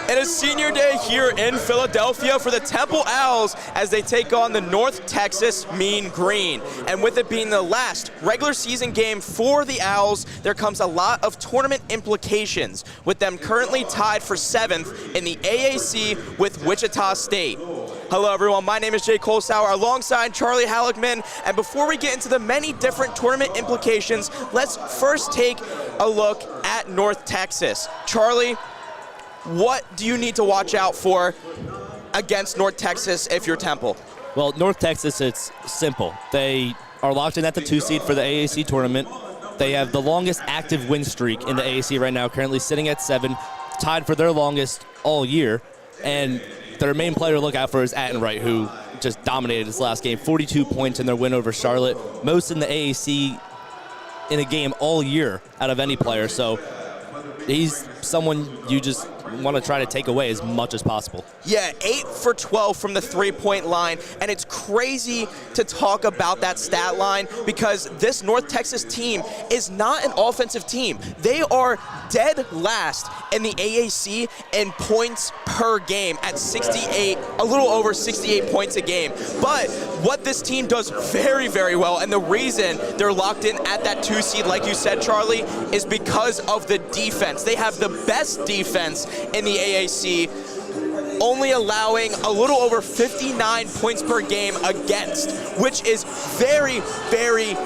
It is senior day here in Philadelphia for the Temple Owls as they take on the North Texas Mean Green. And with it being the last regular season game for the Owls, there comes a lot of tournament implications, with them currently tied for 7th in the AAC with Wichita State. Hello everyone, my name is Jay Colesauer alongside Charlie Halleckman, and before we get into the many different tournament implications, let's first take a look at North Texas. Charlie, what do you need to watch out for against North Texas if you're Temple? Well, North Texas, it's simple. They are locked in at the 2 seed for the AAC tournament. They have the longest active win streak in the AAC right now, currently sitting at 7, tied for their longest all year. And their main player to look out for is Attenwright, who just dominated his last game. 42 points in their win over Charlotte, most in the AAC in a game all year out of any player. So he's someone you just want to try to take away as much as possible. Yeah, 8 for 12 from the three-point line, and it's crazy to talk about that stat line because this North Texas team is not an offensive team. They are dead last in the AAC in points per game at 68, a little over 68 points a game. But what this team does very, very well, and the reason they're locked in at that 2 seed, like you said, Charlie, is because of the defense. They have the best defense in the AAC, only allowing a little over 59 points per game against, which is very, very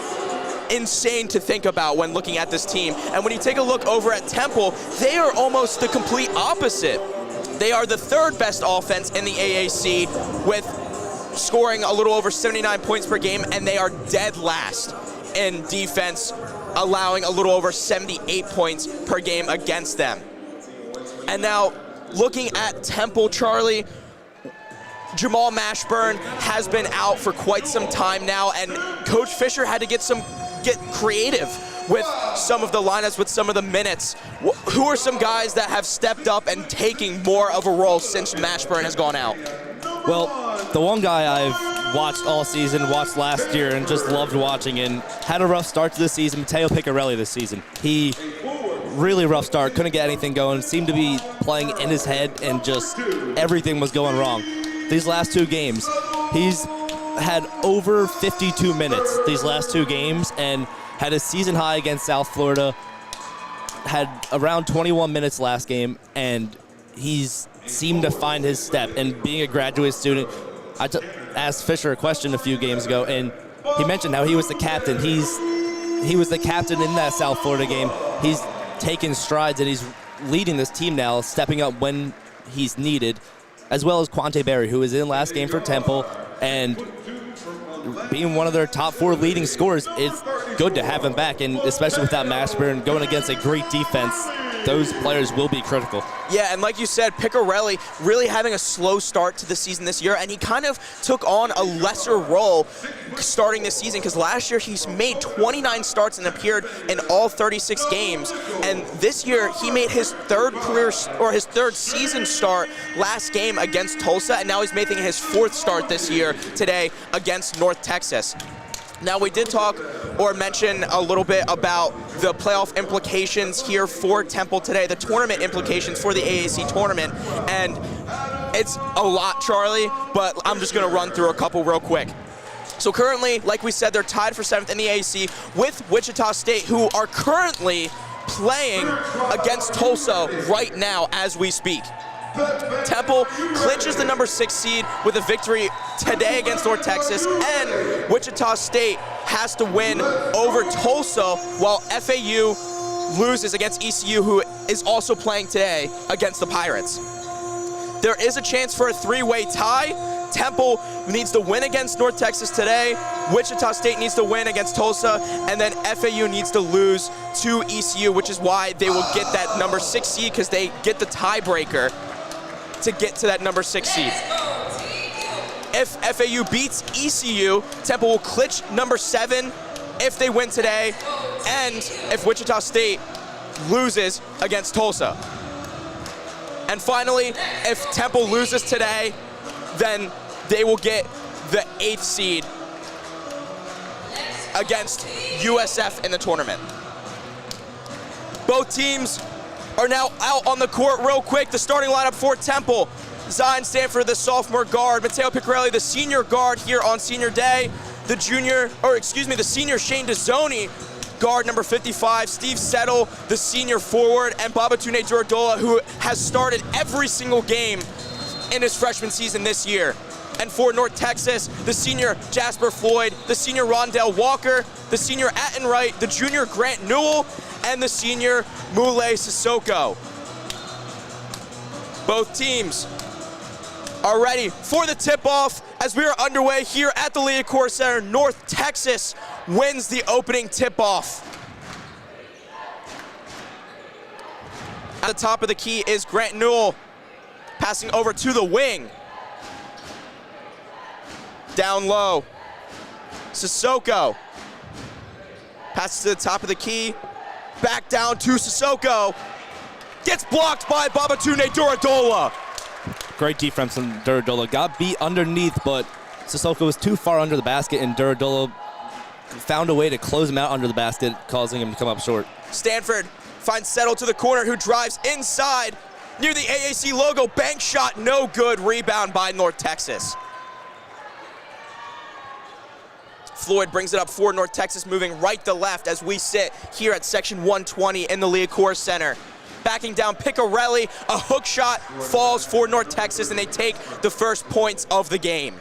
insane to think about when looking at this team. And when you take a look over at Temple, they are almost the complete opposite. They are the 3rd best offense in the AAC with scoring a little over 79 points per game, and they are dead last in defense, allowing a little over 78 points per game against them. And now, looking at Temple, Charlie, Jamal Mashburn has been out for quite some time now, and Coach Fisher had to get creative with some of the lineups, with some of the minutes. Who are some guys that have stepped up and taking more of a role since Mashburn has gone out? Well, the one guy I've watched all season, watched last year, and just loved watching, and had a rough start to the season, Matteo Piccarelli this season. He really rough start, couldn't get anything going, seemed to be playing in his head, and just everything was going wrong. These last 2 games, he's had over 52 minutes these last 2 games, and had a season high against South Florida, had around 21 minutes last game, and seemed to find his step. And being a graduate student, I asked Fisher a question a few games ago, and he mentioned how he was the captain. He was the captain in that South Florida game. He's taken strides, and he's leading this team now, stepping up when he's needed, as well as Quante Berry, who was in last game for Temple, and being one of their top 4 leading scorers. It's good to have him back, and especially with that Mashburn going against a great defense, those players will be critical. Yeah, and like you said, Piccarelli really having a slow start to the season this year, and he kind of took on a lesser role starting this season because last year he's made 29 starts and appeared in all 36 games, and this year he made his 3rd season start last game against Tulsa, and now he's making his 4th start this year today against North Texas. Now, we did talk or mention a little bit about the playoff implications here for Temple today, the tournament implications for the AAC tournament, and it's a lot, Charlie, but I'm just going to run through a couple real quick. So currently, like we said, they're tied for 7th in the AAC with Wichita State, who are currently playing against Tulsa right now as we speak. Temple clinches the number 6 seed with a victory today against North Texas, and Wichita State has to win over Tulsa while FAU loses against ECU, who is also playing today against the Pirates. There is a chance for a 3-way tie. Temple needs to win against North Texas today, Wichita State needs to win against Tulsa, and then FAU needs to lose to ECU, which is why they will get that number 6 seed, because they get the tiebreaker to get to that number 6 seed. If FAU beats ECU, Temple will clinch number 7 if they win today, and if Wichita State loses against Tulsa. And finally, if Temple loses today, then they will get the 8th seed against USF in the tournament. Both teams are now out on the court real quick. The starting lineup for Temple: Zion Stanford, the sophomore guard; Matteo Piccarelli, the senior guard here on senior day; the senior Shane Dezzoni, guard number 55; Steve Settle, the senior forward; and Babatunde Duradola, who has started every single game in his freshman season this year. And for North Texas, the senior Jasper Floyd, the senior Rondell Walker, the senior Atten Wright, the junior Grant Newell, and the senior Mule Sissoko. Both teams are ready for the tip-off as we are underway here at the Liacouras Center. North Texas wins the opening tip-off. At the top of the key is Grant Newell, passing over to the wing. Down low, Sissoko passes to the top of the key, back down to Sissoko, gets blocked by Babatunde Duradola. Great defense from Duradola. Got beat underneath, but Sissoko was too far under the basket, and Duradola found a way to close him out under the basket, causing him to come up short. Stanford finds Settle to the corner, who drives inside near the AAC logo. Bank shot, no good. Rebound by North Texas. Floyd brings it up for North Texas, moving right to left as we sit here at section 120 in the Liacouras Center. Backing down Piccarelli, a hook shot falls for North Texas, and they take the first points of the game.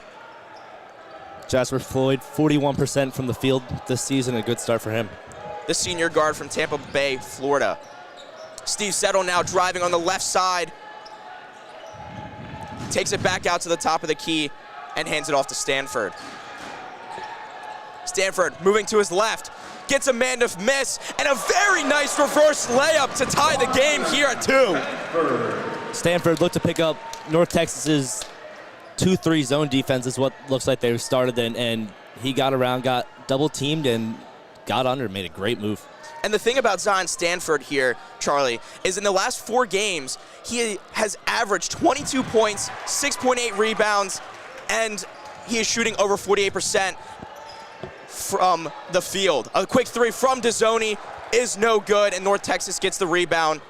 Jasper Floyd, 41% from the field this season, a good start for him. The senior guard from Tampa Bay, Florida. Steve Settle now driving on the left side. Takes it back out to the top of the key and hands it off to Stanford. Stanford moving to his left, gets a man to miss, and a very nice reverse layup to tie the game here at 2. Stanford looked to pick up North Texas's 2-3 zone defense is what looks like they started in, and he got around, got double teamed, and got under, made a great move. And the thing about Zion Stanford here, Charlie, is in the last 4 games, he has averaged 22 points, 6.8 rebounds, and he is shooting over 48% from the field. A quick 3 from Dezzoni is no good, and North Texas gets the rebound.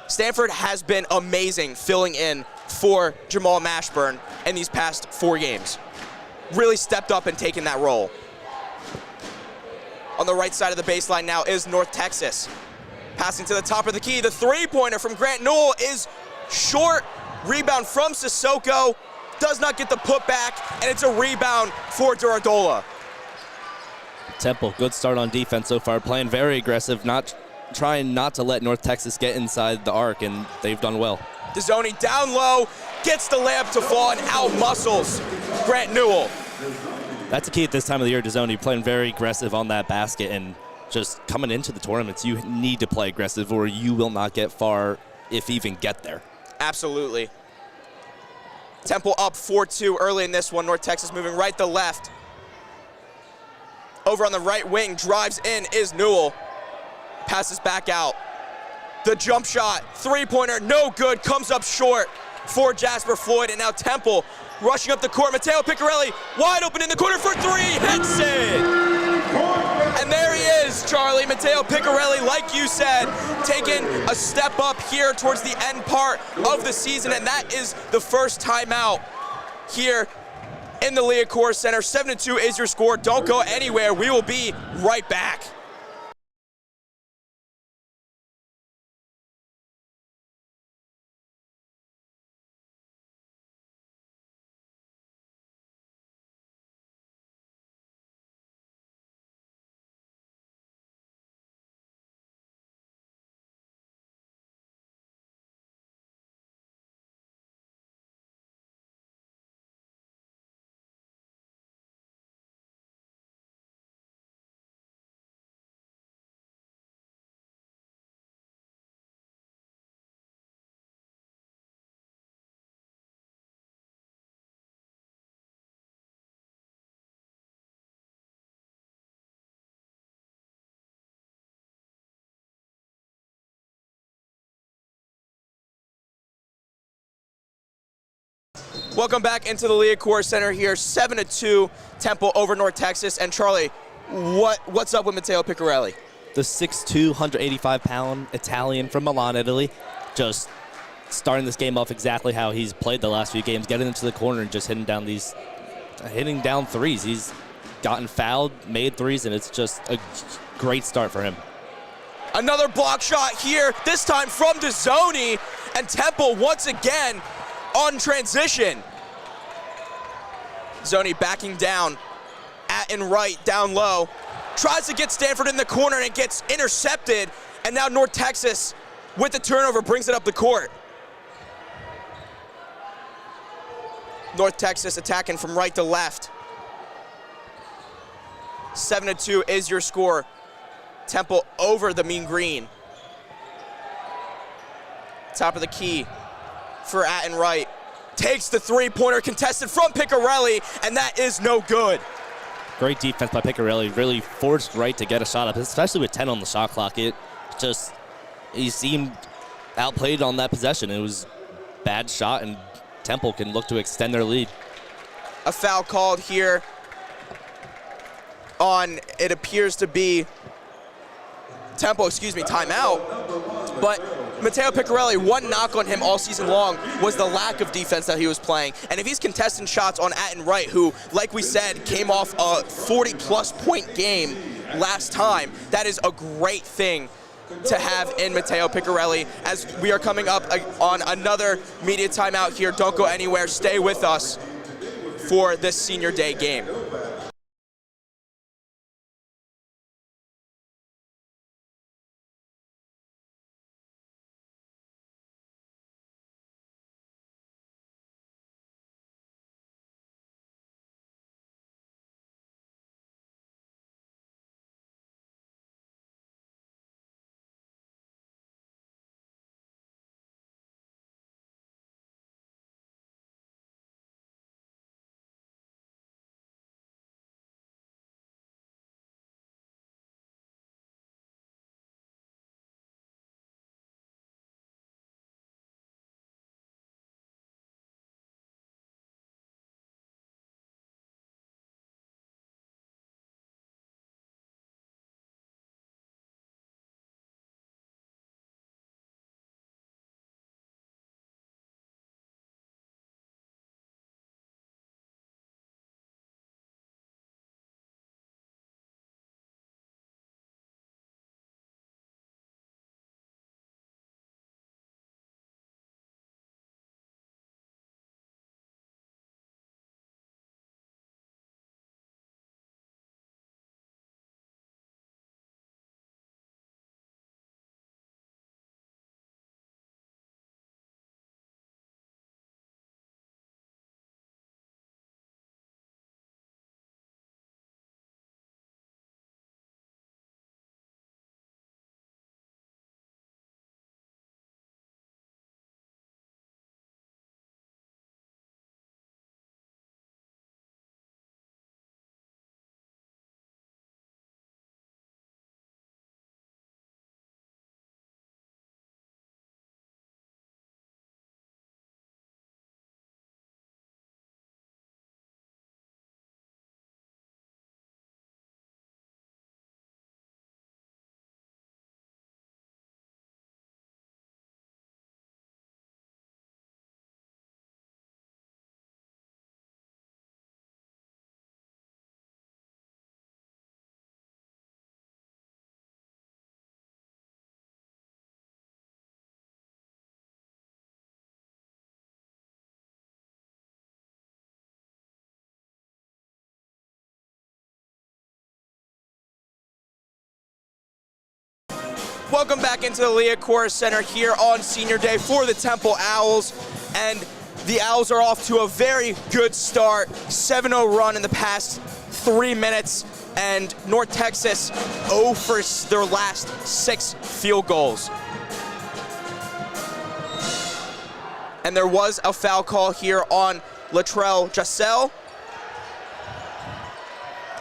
Stanford has been amazing filling in for Jamal Mashburn in these past 4 games. Really stepped up and taken that role. On the right side of the baseline now is North Texas. Passing to the top of the key, the 3-pointer from Grant Newell is short. Rebound from Sissoko, does not get the putback, and it's a rebound for Duradola. Temple, good start on defense so far, playing very aggressive, trying not to let North Texas get inside the arc, and they've done well. Dezzoni down low, gets the layup to fall, and out-muscles Grant Newell. That's the key at this time of the year. Dezzoni playing very aggressive on that basket, and just coming into the tournaments, you need to play aggressive or you will not get far, if even get there. Absolutely. Temple up 4-2 early in this one. North Texas moving right to left. Over on the right wing, drives in is Newell. Passes back out. The jump shot, 3-pointer, no good, comes up short for Jasper Floyd, and now Temple rushing up the court. Matteo Piccarelli wide open in the corner for 3, hits it! And there he is, Charlie. Matteo Piccarelli, like you said, taking a step up here towards the end part of the season, and that is the first timeout here in the Liacouras Center. 7-2 is your score. Don't go anywhere. We will be right back. Welcome back into the Liacouras Center here. 7-2 Temple over North Texas. And Charlie, what's up with Matteo Piccarelli? the 6'2", 185-pound Italian from Milan, Italy, just starting this game off exactly how he's played the last few games, getting into the corner and just hitting down threes. He's gotten fouled, made threes, and it's just a great start for him. Another block shot here, this time from Dezzoni, and Temple once again on transition. Dezzoni backing down, Atten right, down low, tries to get Stanford in the corner and it gets intercepted, and now North Texas with the turnover brings it up the court. North Texas attacking from right to left. 7-2 is your score. Temple over the Mean Green. Top of the key for Atten Wright. Takes the three-pointer contested from Piccarelli, and that is no good. Great defense by Piccarelli. Really forced Wright to get a shot up, especially with 10 on the shot clock. He seemed outplayed on that possession. It was a bad shot, and Temple can look to extend their lead. A foul called here on, it appears to be Temple, timeout. But Matteo Piccarelli, one knock on him all season long was the lack of defense that he was playing. And if he's contesting shots on Atten Wright, who, like we said, came off a 40-plus point game last time, that is a great thing to have in Matteo Piccarelli. As we are coming up on another media timeout here, don't go anywhere, stay with us for this Senior Day game. Welcome back into the Liacouras Center here on Senior Day for the Temple Owls. And the Owls are off to a very good start. 7-0 run in the past 3 minutes. And North Texas 0 for their last 6 field goals. And there was a foul call here on Latrell Jassell.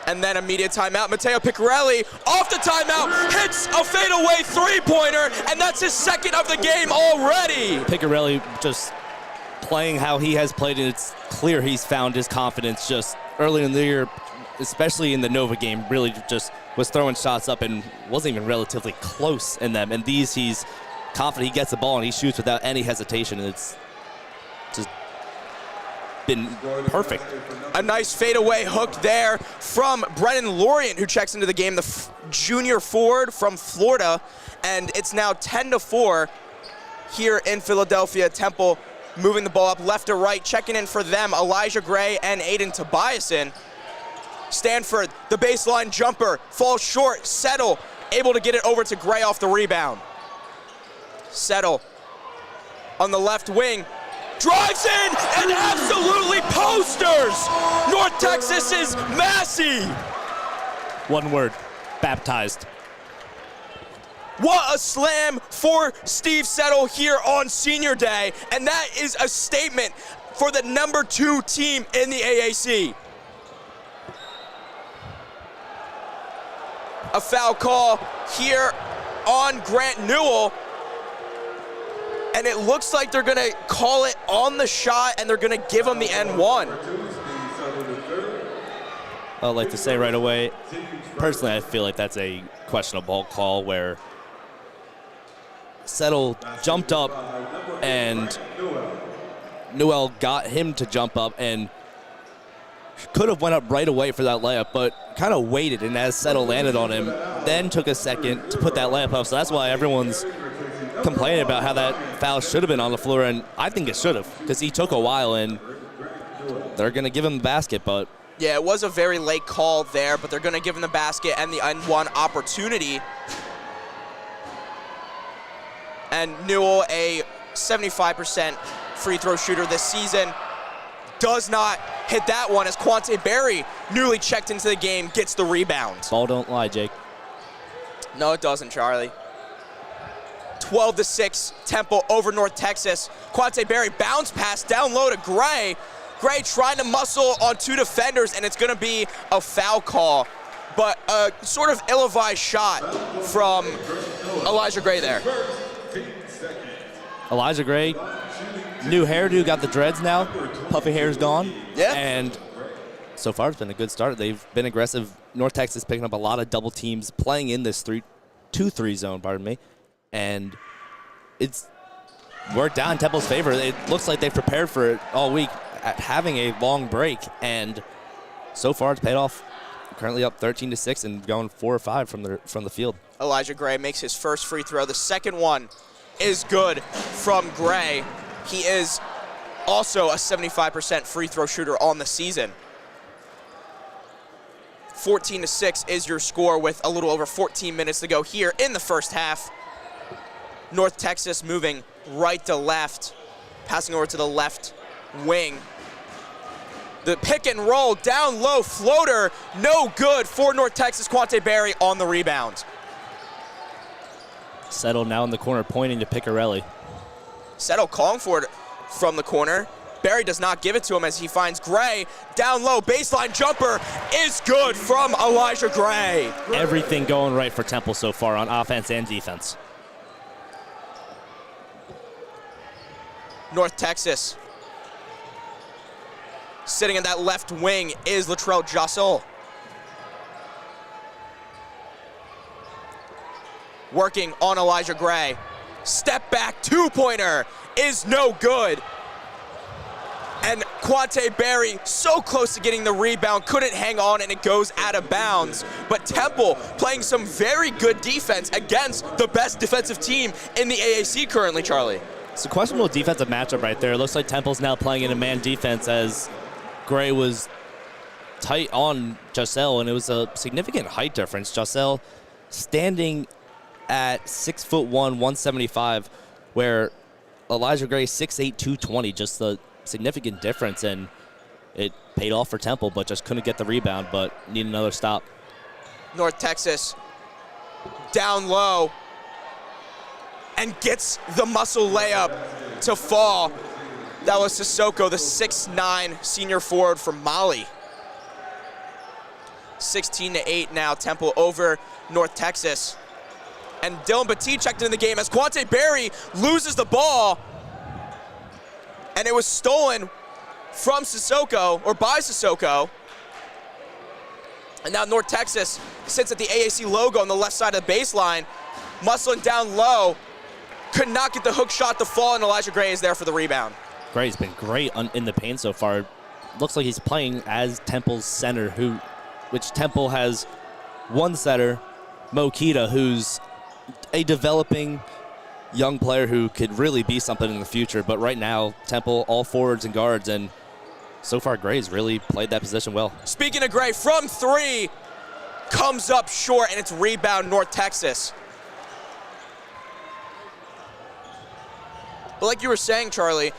And then immediate timeout. Matteo Piccarelli off the timeout, hits a fadeaway three-pointer, and that's his second of the game already. Piccarelli just playing how he has played, and it's clear he's found his confidence just early in the year. especially in the Nova game, really just was throwing shots up and wasn't even relatively close in them. And these, he's confident, he gets the ball and he shoots without any hesitation. And it's just been perfect. A nice fadeaway hook there from Brennan Lorient, who checks into the game, the junior forward from Florida. And it's now 10-4 here in Philadelphia. Temple moving the ball up left to right, checking in for them, Elijah Gray and Aiden Tobiasen. Stanford, the baseline jumper, falls short. Settle, able to get it over to Gray off the rebound. Settle on the left wing, drives in and absolutely posters North Texas's Massey. One word, baptized. What a slam for Steve Settle here on Senior Day, and that is a statement for the #2 team in the AAC. A foul call here on Grant Newell, and it looks like they're gonna call it on the shot and they're gonna give him the N1. I'd like to say right away, personally, I feel like that's a questionable call where Settle jumped up and Newell got him to jump up and could have went up right away for that layup, but kind of waited, and as Settle landed on him, then took a second to put that layup up. So that's why everyone's complaining about how that foul should have been on the floor, and I think it should have, because he took a while, and they're going to give him the basket, but... Yeah, it was a very late call there, but they're going to give him the basket and the N1 opportunity. And Newell, a 75% free throw shooter this season, does not hit that one as Quante Berry, newly checked into the game, gets the rebound. Ball don't lie, Jake. No, it doesn't, Charlie. 12-6, Temple over North Texas. Quante Berry bounce pass down low to Gray. Gray trying to muscle on two defenders, and it's going to be a foul call. But a sort of ill-advised shot from Elijah Gray there. Elijah Gray, new hairdo, got the dreads now. Puffy hair's gone. Yeah. And so far it's been a good start. They've been aggressive. North Texas picking up a lot of double teams, playing in this 2-3 zone, pardon me. And it's worked out in Temple's favor. It looks like they've prepared for it all week, at having a long break, and so far it's paid off. Currently up 13-6 and going 4 or 5 from the field. Elijah Gray makes his first free throw. The second one is good from Gray. He is also a 75% free throw shooter on the season. 14-6 is your score with a little over 14 minutes to go here in the first half. North Texas moving right to left, passing over to the left wing. The pick and roll, down low floater, no good for North Texas. Quante Berry on the rebound. Settle now in the corner, pointing to Picarelli. Settle calling for it from the corner. Berry does not give it to him as he finds Gray. Down low, baseline jumper is good from Elijah Gray. Everything going right for Temple so far on offense and defense. North Texas. Sitting in that left wing is Latrell Jossel. Working on Elijah Gray. Step back, two-pointer is no good. And Quante Berry so close to getting the rebound, couldn't hang on, and it goes out of bounds. But Temple playing some very good defense against the best defensive team in the AAC currently, Charlie. It's a questionable defensive matchup right there. It looks like Temple's now playing in a man defense as Gray was tight on Jossel, and it was a significant height difference. Jossel standing at 6'1", 175, where Elijah Gray 6'8", 220, just a significant difference, and it paid off for Temple, but just couldn't get the rebound, but need another stop. North Texas down low and gets the muscle layup to fall. That was Sissoko, the 6'9" senior forward from Mali. 16-8 now, Temple over North Texas. And Dylan Petit checked into the game as Quante Berry loses the ball. And it was stolen from Sissoko, or by Sissoko. And now North Texas sits at the AAC logo on the left side of the baseline, muscling down low, could not get the hook shot to fall, and Elijah Gray is there for the rebound. Gray's been great in the paint so far. Looks like he's playing as Temple's center, which Temple has one setter, Mo Kita, who's a developing young player who could really be something in the future. But right now, Temple, all forwards and guards, and so far Gray's really played that position well. Speaking of Gray, from three, comes up short, and it's rebound North Texas. But like you were saying, Charlie,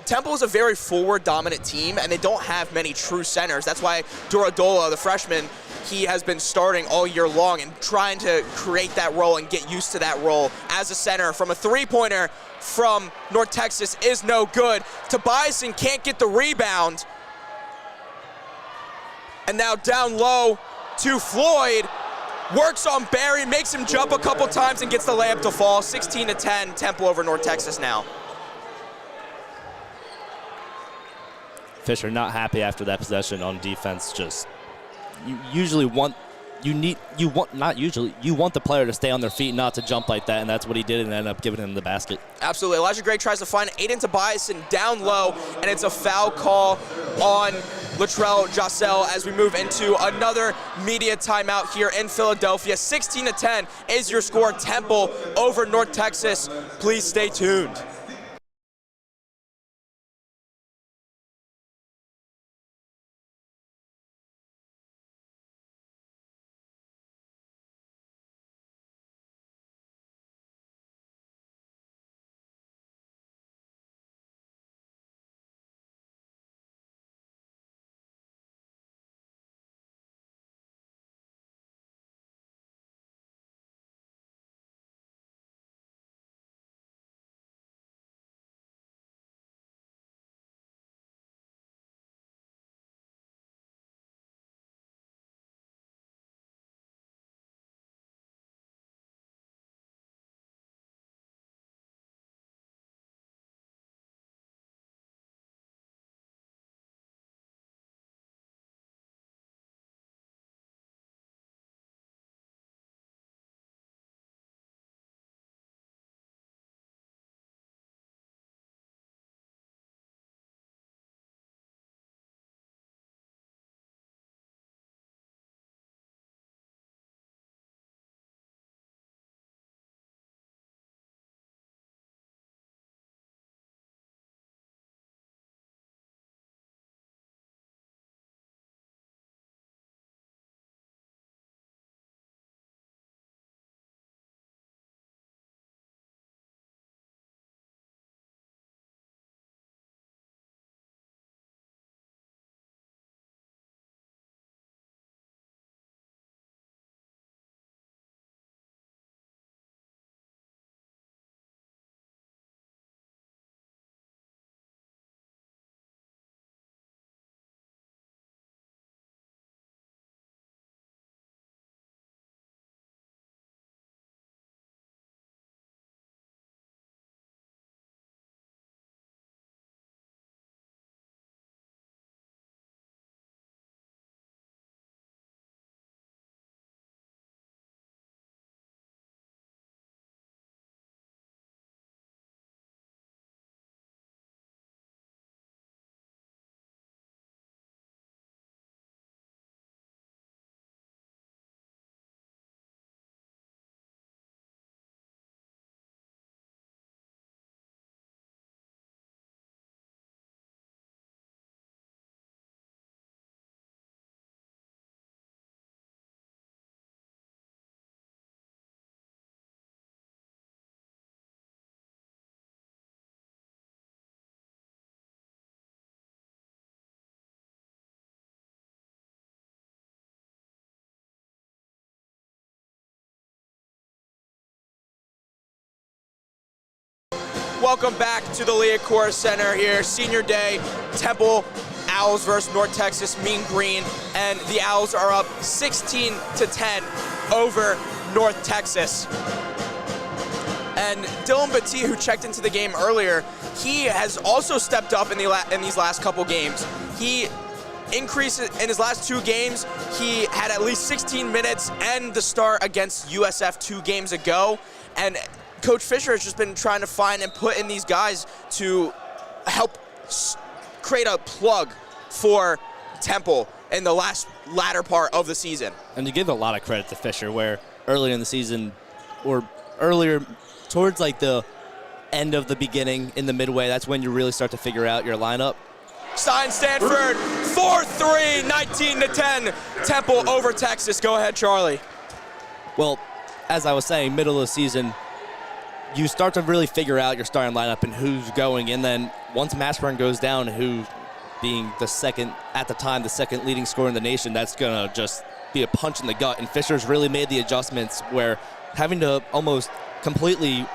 Temple is a very forward-dominant team, and they don't have many true centers. That's why Duradola, the freshman, he has been starting all year long and trying to create that role and get used to that role as a center. From a three-pointer from North Texas is no good. Tobiasen can't get the rebound. And now down low to Floyd. Works on Barry, makes him jump a couple times and gets the layup to fall. 16-10, Temple over North Texas now. Fisher not happy after that possession on defense. Just you want the player to stay on their feet, not to jump like that, and that's what he did, and ended up giving him the basket. Absolutely. Elijah Gray tries to find Aiden Tobiasen down low, and it's a foul call on Latrell Jossel as we move into another media timeout here in Philadelphia. 16-10 is your score. Temple over North Texas. Please stay tuned. Welcome back to the Liacouras Center here. Senior day, Temple Owls versus North Texas Mean Green, and the Owls are up 16-10 over North Texas. And Dylan Battie, who checked into the game earlier, he has also stepped up in these last couple games. He increase in his last 2 games. He had at least 16 minutes and the start against USF 2 games ago. And Coach Fisher has just been trying to find and put in these guys to help create a plug for Temple in the latter part of the season. And to give a lot of credit to Fisher, where earlier in the season, or earlier towards like the end of the beginning, in the midway, that's when you really start to figure out your lineup. Stein Stanford, 4-3, 19-10, Temple over Texas. Go ahead, Charlie. Well, as I was saying, middle of the season, you start to really figure out your starting lineup and who's going. And then once Mashburn goes down, who being the second, at the time, the second leading scorer in the nation, that's going to just be a punch in the gut. And Fisher's really made the adjustments where having to almost completely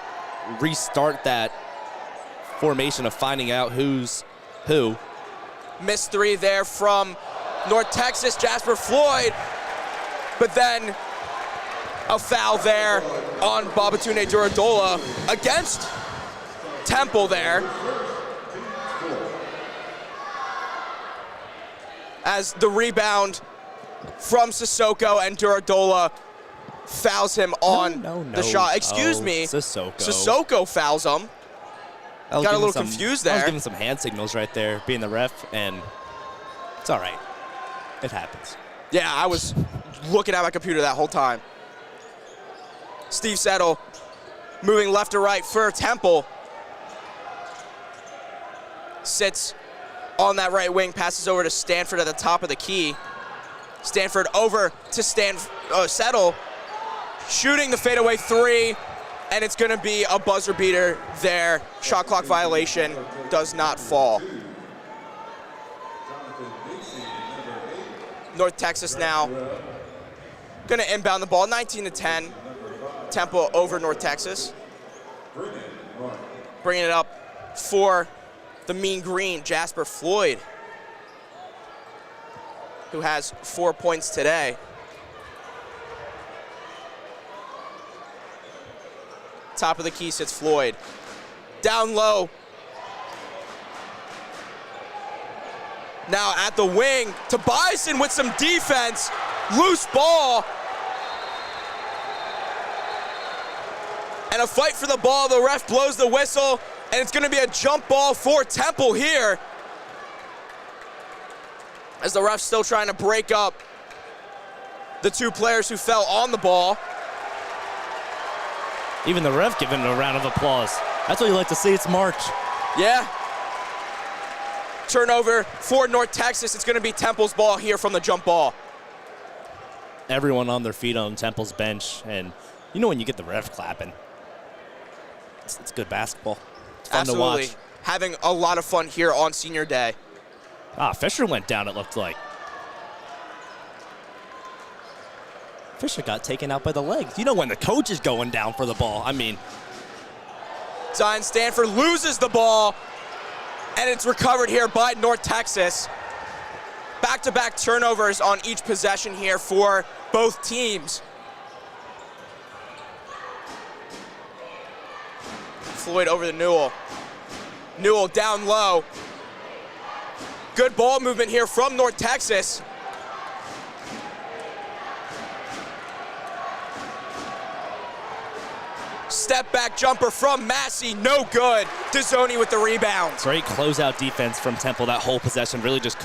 restart that formation of finding out who's who. Missed 3 there from North Texas, Jasper Floyd, but then a foul there on Babatunde Duradola against Temple there. As the rebound from Sissoko and Duradola fouls him on the shot. Excuse me. Sissoko fouls him. Got a little confused there. I was giving some hand signals right there, being the ref, and it's all right. It happens. Yeah, I was looking at my computer that whole time. Steve Settle moving left to right for Temple. Sits on that right wing, passes over to Stanford at the top of the key. Stanford over to Settle, shooting the fadeaway 3, and it's going to be a buzzer beater there. Shot clock violation, does not fall. North Texas now going to inbound the ball, 19-10. Temple over North Texas. Bringing it up for the Mean Green, Jasper Floyd, who has 4 points today. Top of the key sits Floyd. Down low. Now at the wing to Bison with some defense. Loose ball. And a fight for the ball. The ref blows the whistle, and it's going to be a jump ball for Temple here, as the ref's still trying to break up the 2 players who fell on the ball. Even the ref giving it a round of applause. That's what you like to see. It's March. Yeah. Turnover for North Texas. It's going to be Temple's ball here from the jump ball. Everyone on their feet on Temple's bench, and you know when you get the ref clapping, it's good basketball. It's fun to watch. Having a lot of fun here on senior day. Fisher went down, it looked like. Fisher got taken out by the legs. You know when the coach is going down for the ball. I mean. Zion Stanford loses the ball, and it's recovered here by North Texas. Back-to-back turnovers on each possession here for both teams. Floyd over to Newell. Newell down low. Good ball movement here from North Texas. Step back jumper from Massey, no good. Dezzoni with the rebound. Great closeout defense from Temple. That whole possession really just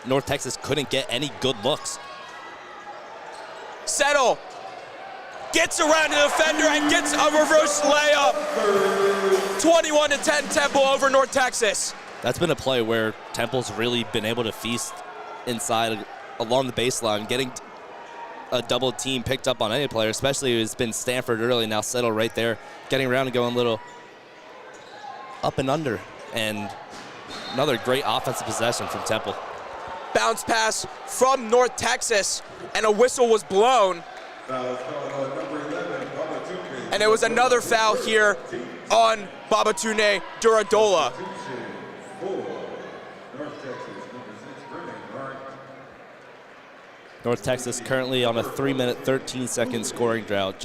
North Texas couldn't get any good looks. Settle gets around the defender and gets a reverse layup. 21-10 Temple over North Texas. That's been a play where Temple's really been able to feast inside along the baseline, getting a double team picked up on any player, especially it's been Stanford early, now Settle right there, getting around and going a little up and under. And another great offensive possession from Temple. Bounce pass from North Texas, and a whistle was blown. And it was another foul here on Babatunde Duradola. North Texas currently on a 3-minute, 13-second scoring drought.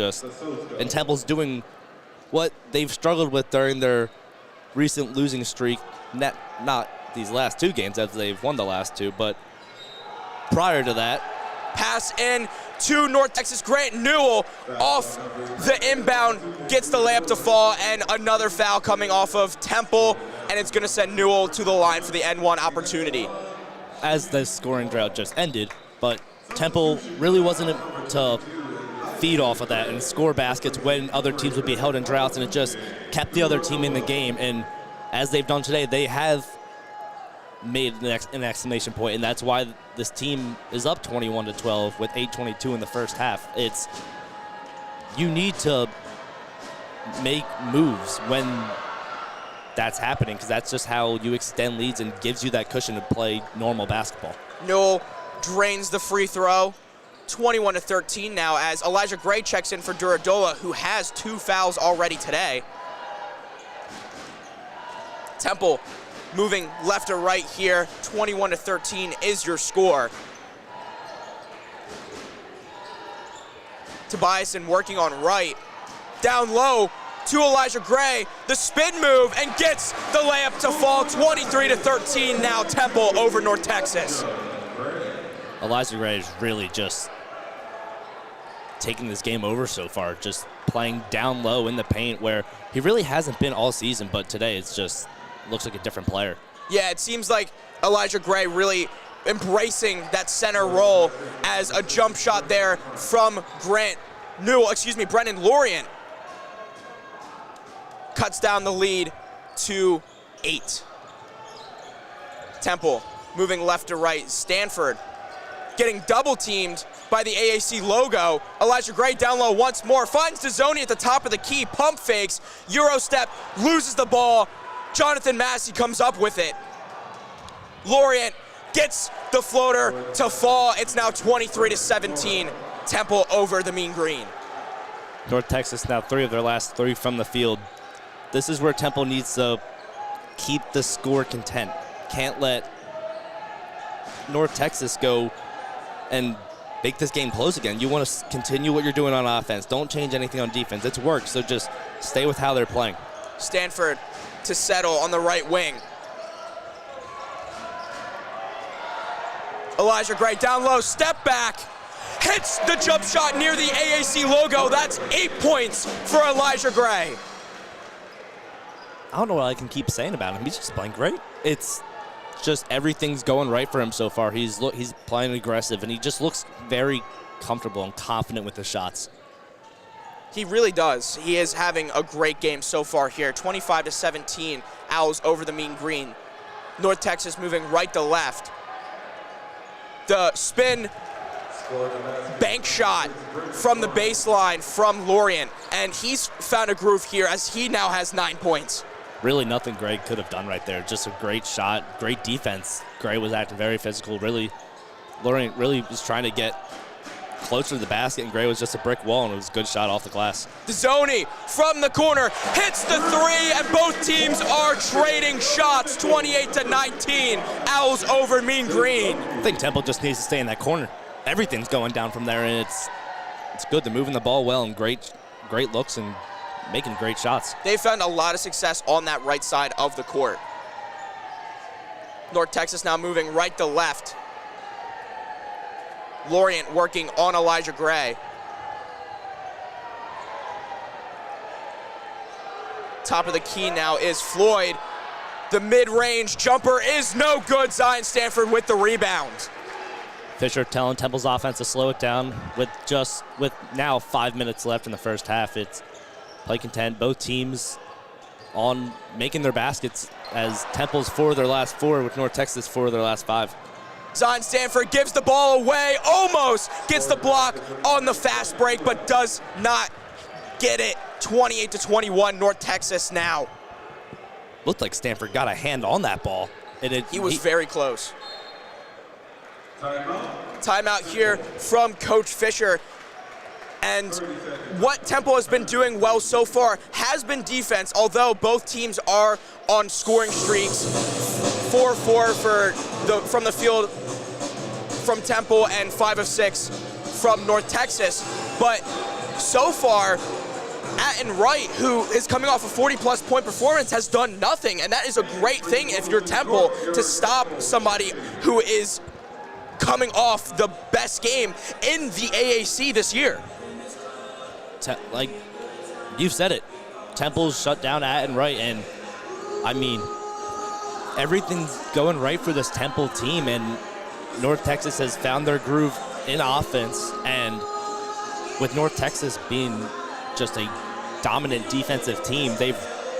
And Temple's doing what they've struggled with during their recent losing streak. Not these last 2 games, as they've won the last 2, but prior to that. Pass in to North Texas. Grant Newell off the inbound, gets the layup to fall, and another foul coming off of Temple, and it's going to send Newell to the line for the N1 opportunity. As the scoring drought just ended, but Temple really wasn't to feed off of that and score baskets when other teams would be held in droughts, and it just kept the other team in the game. And as they've done today, they have made an exclamation point, and that's why this team is up 21-12 with 8:22 in the first half. You need to make moves when that's happening, because that's just how you extend leads and gives you that cushion to play normal basketball. Newell drains the free throw. 21-13 now as Elijah Gray checks in for Duradola, who has 2 fouls already today. Temple moving left to right here. 21-13 is your score. Tobiasen working on right. Down low to Elijah Gray. The spin move and gets the layup to fall. 23-13 now. Temple over North Texas. Elijah Gray is really just taking this game over so far, just playing down low in the paint where he really hasn't been all season, but today it's just looks like a different player. Yeah, it seems like Elijah Gray really embracing that center role as a jump shot there from Brennan Lorient cuts down the lead to 8. Temple moving left to right. Stanford getting double teamed by the AAC logo. Elijah Gray down low once more, finds Dezzoni at the top of the key, pump fakes, Euro step, loses the ball. Jonathan Massey comes up with it. Lorient gets the floater to fall. It's now 23-17. Temple over the Mean Green. North Texas now 3 of their last 3 from the field. This is where Temple needs to keep the score content. Can't let North Texas go and make this game close again. You want to continue what you're doing on offense. Don't change anything on defense. It's worked, so just stay with how they're playing. Stanford to settle on the right wing. Elijah Gray down low, step back, hits the jump shot near the AAC logo. That's 8 points for Elijah Gray. I don't know what I can keep saying about him. He's just playing great. It's just everything's going right for him so far. He's playing aggressive, and he just looks very comfortable and confident with the shots. He really does. He is having a great game so far here. 25-17, Owls over the Mean Green. North Texas moving right to left. The spin bank shot from the baseline from Lorient, and he's found a groove here as he now has 9 points. Really nothing Gray could have done right there. Just a great shot, great defense. Gray was acting very physical. Lorient really was trying to get closer to the basket, and Gray was just a brick wall, and it was a good shot off the glass. Dezzoni from the corner hits the 3, and both teams are trading shots. 28-19, Owls over Mean Green. I think Temple just needs to stay in that corner. Everything's going down from there, and it's good. They're moving the ball well, and great looks and making great shots. They found a lot of success on that right side of the court. North Texas now moving right to left. Lorient working on Elijah Gray. Top of the key now is Floyd. The mid-range jumper is no good. Zion Stanford with the rebound. Fisher telling Temple's offense to slow it down with now 5 minutes left in the first half. It's play content. Both teams on making their baskets as Temple's 4 of their last 4 with North Texas 4 of their last 5. Zion Stanford gives the ball away, almost gets the block on the fast break, but does not get it. 28-21, North Texas now. Looked like Stanford got a hand on that ball. He was very close. Timeout here from Coach Fisher. And what Temple has been doing well so far has been defense, although both teams are on scoring streaks. 4-4 from the field from Temple and 5 of 6 from North Texas. But so far, Atten Wright, who is coming off a 40-plus point performance, has done nothing. And that is a great thing if you're Temple, to stop somebody who is coming off the best game in the AAC this year. Like you've said it, Temple's shut down at and right, and I mean, everything's going right for this Temple team, and North Texas has found their groove in offense, and with North Texas being just a dominant defensive team, they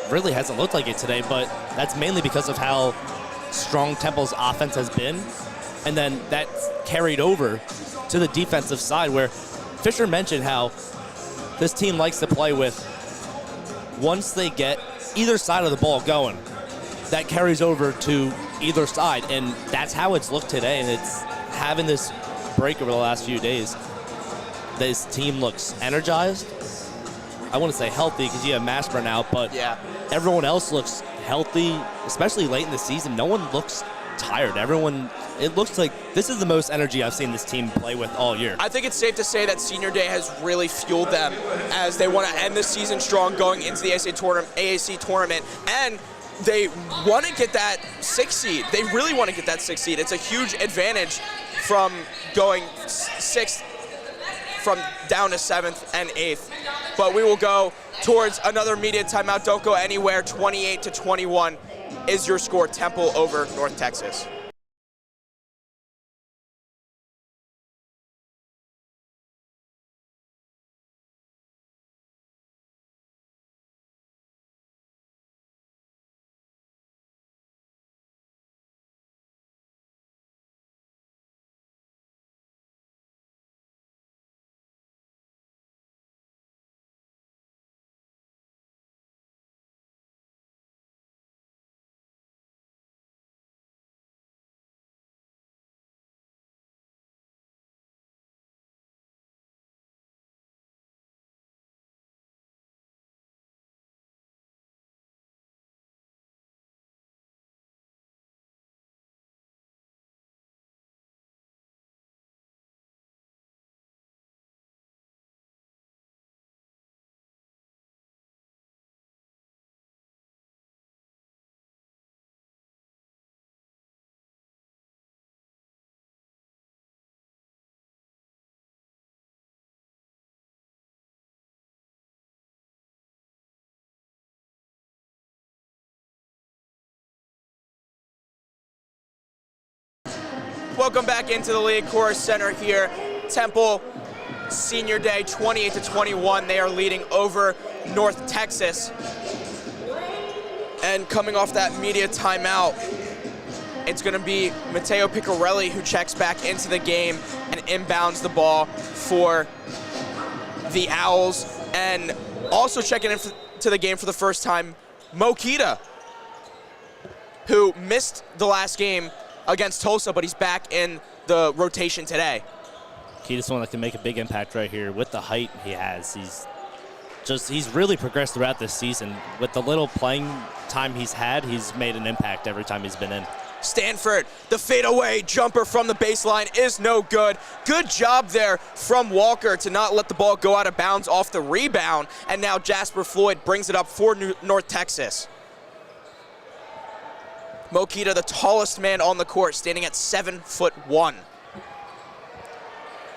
really hasn't looked like it today, but that's mainly because of how strong Temple's offense has been, and then that's carried over to the defensive side, where Fisher mentioned how this team likes to play with, once they get either side of the ball going, that carries over to either side, and that's how it's looked today, and it's having this break over the last few days. This team looks energized. I want to say healthy because you have Mashburn out, but Yeah. everyone else looks healthy, especially late in the season. No one looks tired. It looks like this is the most energy I've seen this team play with all year. I think it's safe to say that Senior Day has really fueled them as they want to end the season strong going into the AAC tournament, and they want to get that 6th seed. They really want to get that 6th seed. It's a huge advantage from going 6th from down to 7th and 8th. But we will go towards another media timeout. Don't go anywhere. 28-21 is your score. Temple over North Texas. Welcome back into the League Course Center here. Temple, Senior Day, 28-21. They are leading over North Texas. And coming off that media timeout, it's going to be Matteo Piccarelli who checks back into the game and inbounds the ball for the Owls. And also checking into the game for the first time, Mo Kita, who missed the last game against Tulsa, but he's back in the rotation today. Keita's one that can make a big impact right here with the height he has. He's really progressed throughout this season. With the little playing time he's had, he's made an impact every time he's been in. Stanford, the fadeaway jumper from the baseline is no good. Good job there from Walker to not let the ball go out of bounds off the rebound. And now Jasper Floyd brings it up for North Texas. Mo Kita, the tallest man on the court, standing at 7'1".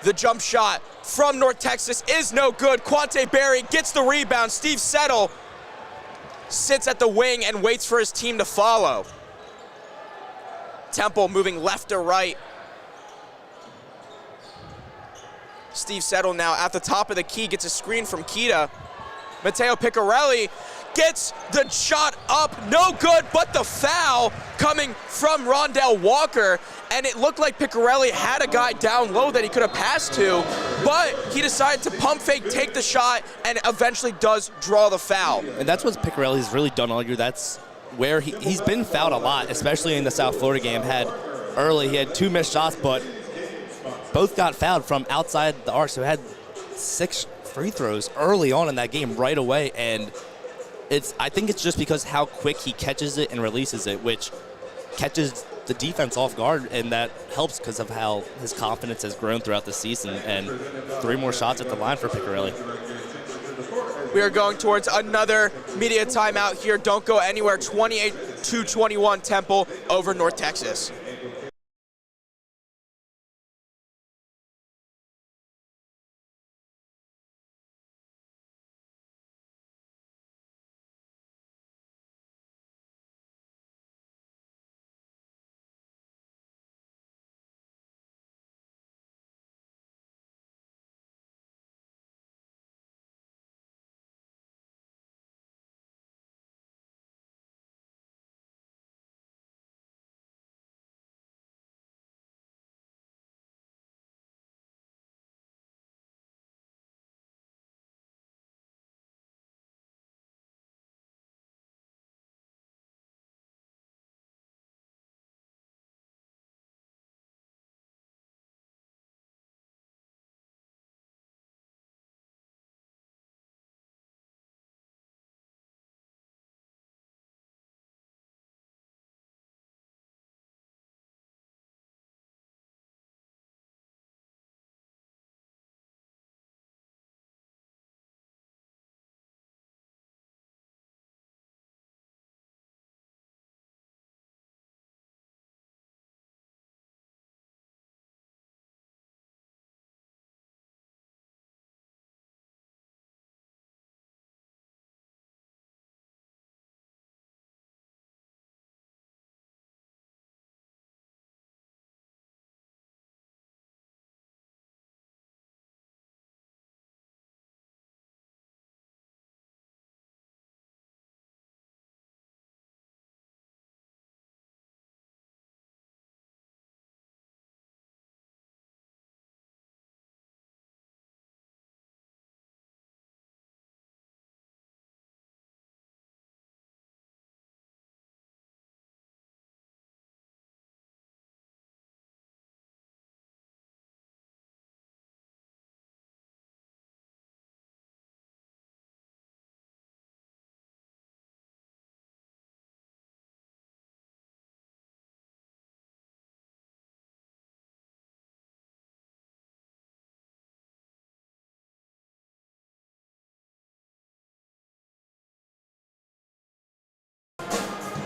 The jump shot from North Texas is no good. Quante Berry gets the rebound. Steve Settle sits at the wing and waits for his team to follow. Temple moving left to right. Steve Settle now at the top of the key, gets a screen from Kita. Matteo Piccarelli gets the shot up, no good, but the foul coming from Rondell Walker, and it looked like Piccarelli had a guy down low that he could have passed to, but he decided to pump fake, take the shot, and eventually does draw the foul. And that's what Piccarelli's really done all year. That's where he's been fouled a lot, especially in the South Florida game. He had 2 missed shots, but both got fouled from outside the arc, so he had 6 free throws early on in that game right away, and I think it's just because how quick he catches it and releases it, which catches the defense off guard, and that helps because of how his confidence has grown throughout the season. And 3 more shots at the line for Piccarelli. We are going towards another media timeout here. Don't go anywhere. 28-21 Temple over North Texas.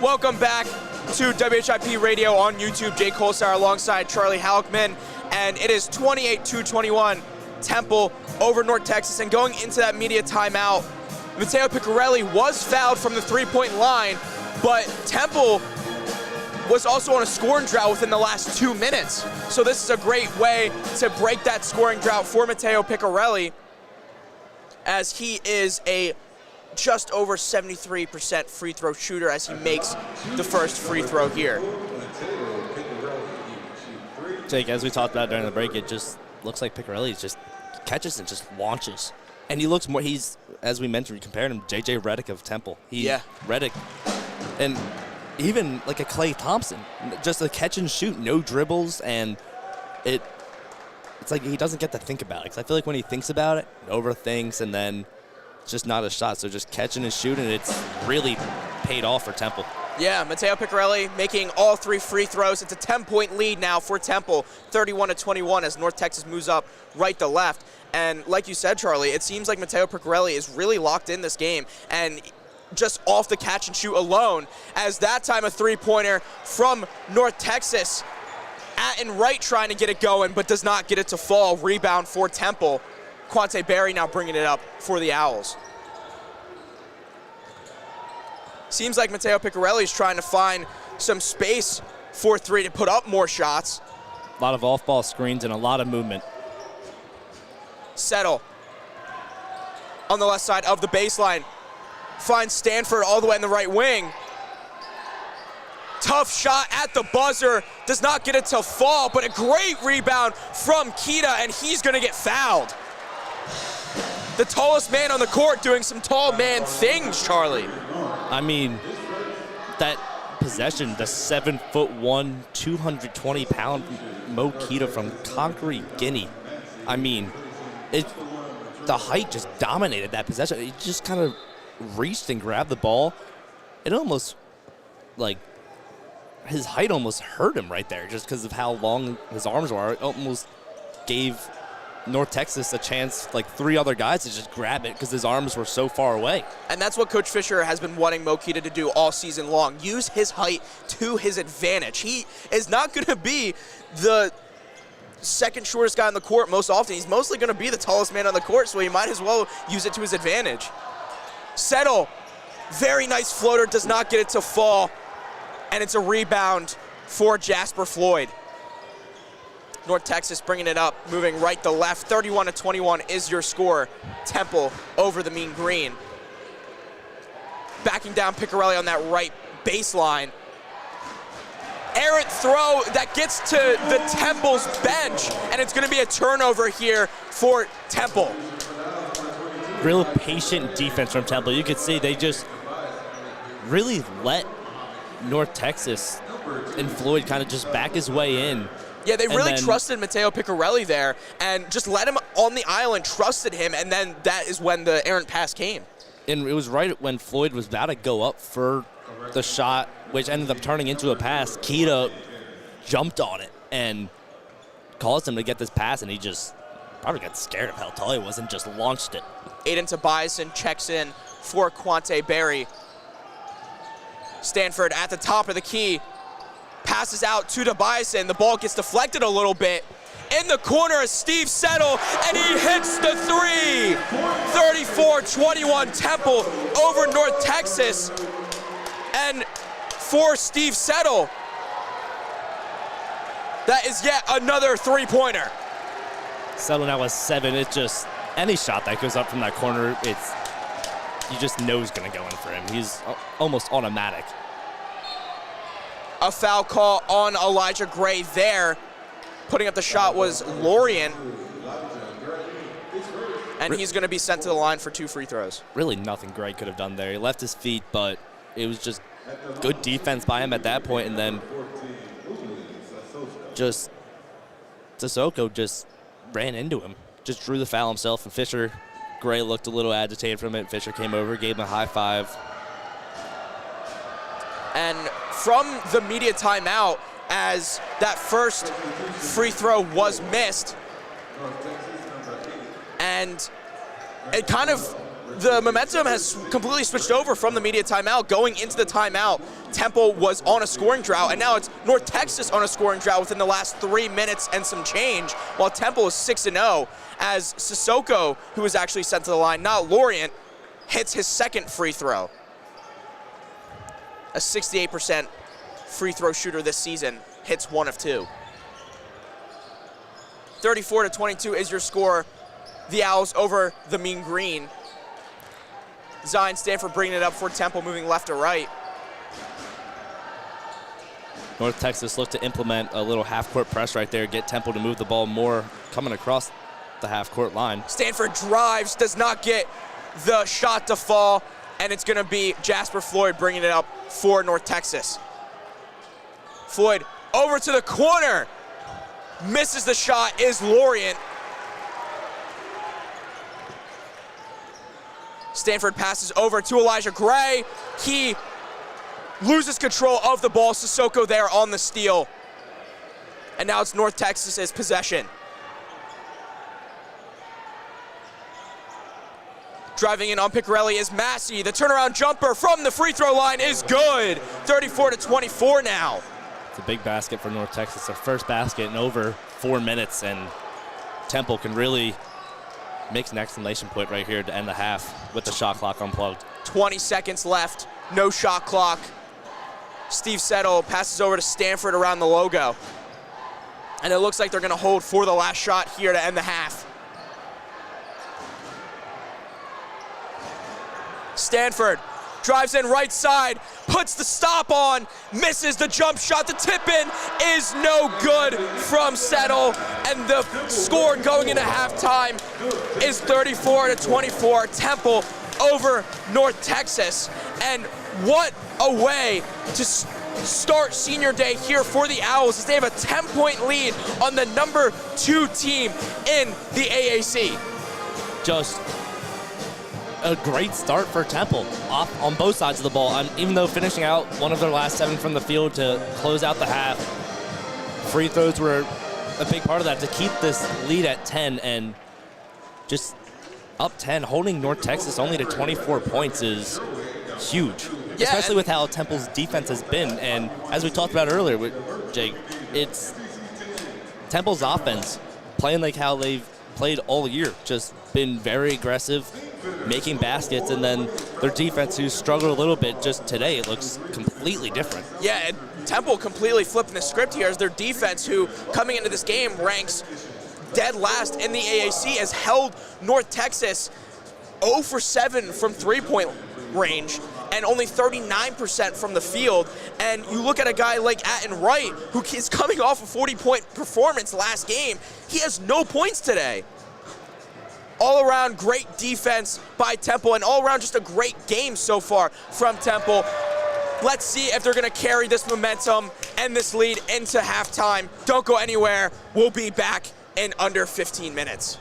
Welcome back to WHIP Radio on YouTube. Jake Holzhauer alongside Charlie Halkman, and it is 28-21 Temple over North Texas. And going into that media timeout, Matteo Piccarelli was fouled from the three-point line, but Temple was also on a scoring drought within the last 2 minutes. So this is a great way to break that scoring drought for Matteo Piccarelli, as he is a just over 73% free throw shooter as he makes the first free throw here. Jake, as we talked about during the break, it just looks like Piccarelli just catches and just launches. And he looks more, he's, as we mentioned, we compared him to J.J. Redick of Temple. Redick. And even like a Klay Thompson, just a catch and shoot, no dribbles, and it's like he doesn't get to think about it. Because I feel like when he thinks about it, he overthinks, and then it's just not a shot. So just catching and shooting, it's really paid off for Temple. Yeah, Matteo Piccarelli making all 3 free throws. It's a 10-point lead now for Temple, 31-21, as North Texas moves up right to left. And like you said, Charlie, it seems like Matteo Piccarelli is really locked in this game, and just off the catch and shoot alone, as that time a three-pointer from North Texas. Atten Wright trying to get it going, but does not get it to fall. Rebound for Temple. Quante Berry now bringing it up for the Owls. Seems like Matteo Piccarelli is trying to find some space for 3 to put up more shots. A lot of off-ball screens and a lot of movement. Settle on the left side of the baseline. Finds Stanford all the way in the right wing. Tough shot at the buzzer. Does not get it to fall, but a great rebound from Kita, and he's going to get fouled. The tallest man on the court doing some tall man things, Charlie. I mean, that possession, the 7'1", 220-pound Mo Kita from Conakry, Guinea. I mean, the height just dominated that possession. He just kind of reached and grabbed the ball. It almost, like, his height almost hurt him right there just because of how long his arms were. It almost gave North Texas a chance, like 3 other guys, to just grab it because his arms were so far away. And that's what Coach Fisher has been wanting Mo Kita to do all season long. Use his height to his advantage. He is not going to be the second shortest guy on the court most often. He's mostly going to be the tallest man on the court, so he might as well use it to his advantage. Settle, very nice floater, does not get it to fall, and it's a rebound for Jasper Floyd. North Texas bringing it up, moving right to left. 31-21 is your score. Temple over the Mean Green. Backing down Piccarelli on that right baseline. Errant throw that gets to the Temple's bench, and it's going to be a turnover here for Temple. Real patient defense from Temple. You could see they just really let North Texas and Floyd kind of just back his way in. Yeah, they really trusted Matteo Piccarelli there and just let him on the island, trusted him, and then that is when the errant pass came. And it was right when Floyd was about to go up for the shot, which ended up turning into a pass. Kita jumped on it and caused him to get this pass, and he just probably got scared of how tall he was and just launched it. Aiden Tobiasen checks in for Quante Berry. Stanford at the top of the key. Passes out to Tobiasen. The ball gets deflected a little bit. In the corner is Steve Settle, and he hits the 3. 34-21 Temple over North Texas. And for Steve Settle, that is yet another three-pointer. Settle now has 7. It's just any shot that goes up from that corner, you just know is going to go in for him. He's almost automatic. A foul call on Elijah Gray there. Putting up the shot was Lorien. And he's going to be sent to the line for 2 free throws. Really nothing Gray could have done there. He left his feet, but it was just good defense by him at that point, and then just Sissoko just ran into him. Just drew the foul himself, and Fisher, Gray looked a little agitated from it. Fisher came over, gave him a high five. And from the media timeout, as that first free throw was missed, and it kind of the momentum has completely switched over from the media timeout. Going into the timeout, Temple was on a scoring drought, and now it's North Texas on a scoring drought within the last 3 minutes and some change, while Temple is 6-0, as Sissoko, who was actually sent to the line, not Lorient, hits his second free throw. A 68% free throw shooter this season, hits 1 of 2. 34-22 is your score. The Owls over the Mean Green. Zion Stanford bringing it up for Temple, moving left to right. North Texas looked to implement a little half-court press right there, get Temple to move the ball more coming across the half-court line. Stanford drives, does not get the shot to fall, and it's going to be Jasper Floyd bringing it up for North Texas. Floyd over to the corner. Misses the shot, is Lorient. Stanford passes over to Elijah Gray. He loses control of the ball. Sissoko there on the steal. And now it's North Texas's possession. Driving in on Picarelli is Massey. The turnaround jumper from the free throw line is good. 34-24 now. It's a big basket for North Texas. Their first basket in over 4 minutes, and Temple can really make an exclamation point right here to end the half with the shot clock unplugged. 20 seconds left, no shot clock. Steve Settle passes over to Stanford around the logo. And it looks like they're gonna hold for the last shot here to end the half. Stanford drives in right side, puts the stop on, misses the jump shot. The tip in is no good from Settle, and the score going into halftime is 34-24. Temple over North Texas, and what a way to start senior day here for the Owls, as they have a 10-point lead on the number 2 team in the AAC. Just a great start for Temple off on both sides of the ball. Even though finishing out one of their last 7 from the field to close out the half, free throws were a big part of that to keep this lead at 10, and just up 10, holding North Texas only to 24 points is huge, yeah, especially with how Temple's defense has been. And as we talked about earlier with Jake, it's Temple's offense playing like how they've played all year, just been very aggressive, making baskets, and then their defense, who struggled a little bit just today, it looks completely different. Yeah, and Temple completely flipping the script here, as their defense, who coming into this game ranks dead last in the AAC, has held North Texas 0 for 7 from three-point range and only 39% from the field. And you look at a guy like Atten Wright, who is coming off a 40-point performance last game. He has no points today. All around great defense by Temple, and all around just a great game so far from Temple. Let's see if they're gonna carry this momentum and this lead into halftime. Don't go anywhere. We'll be back in under 15 minutes.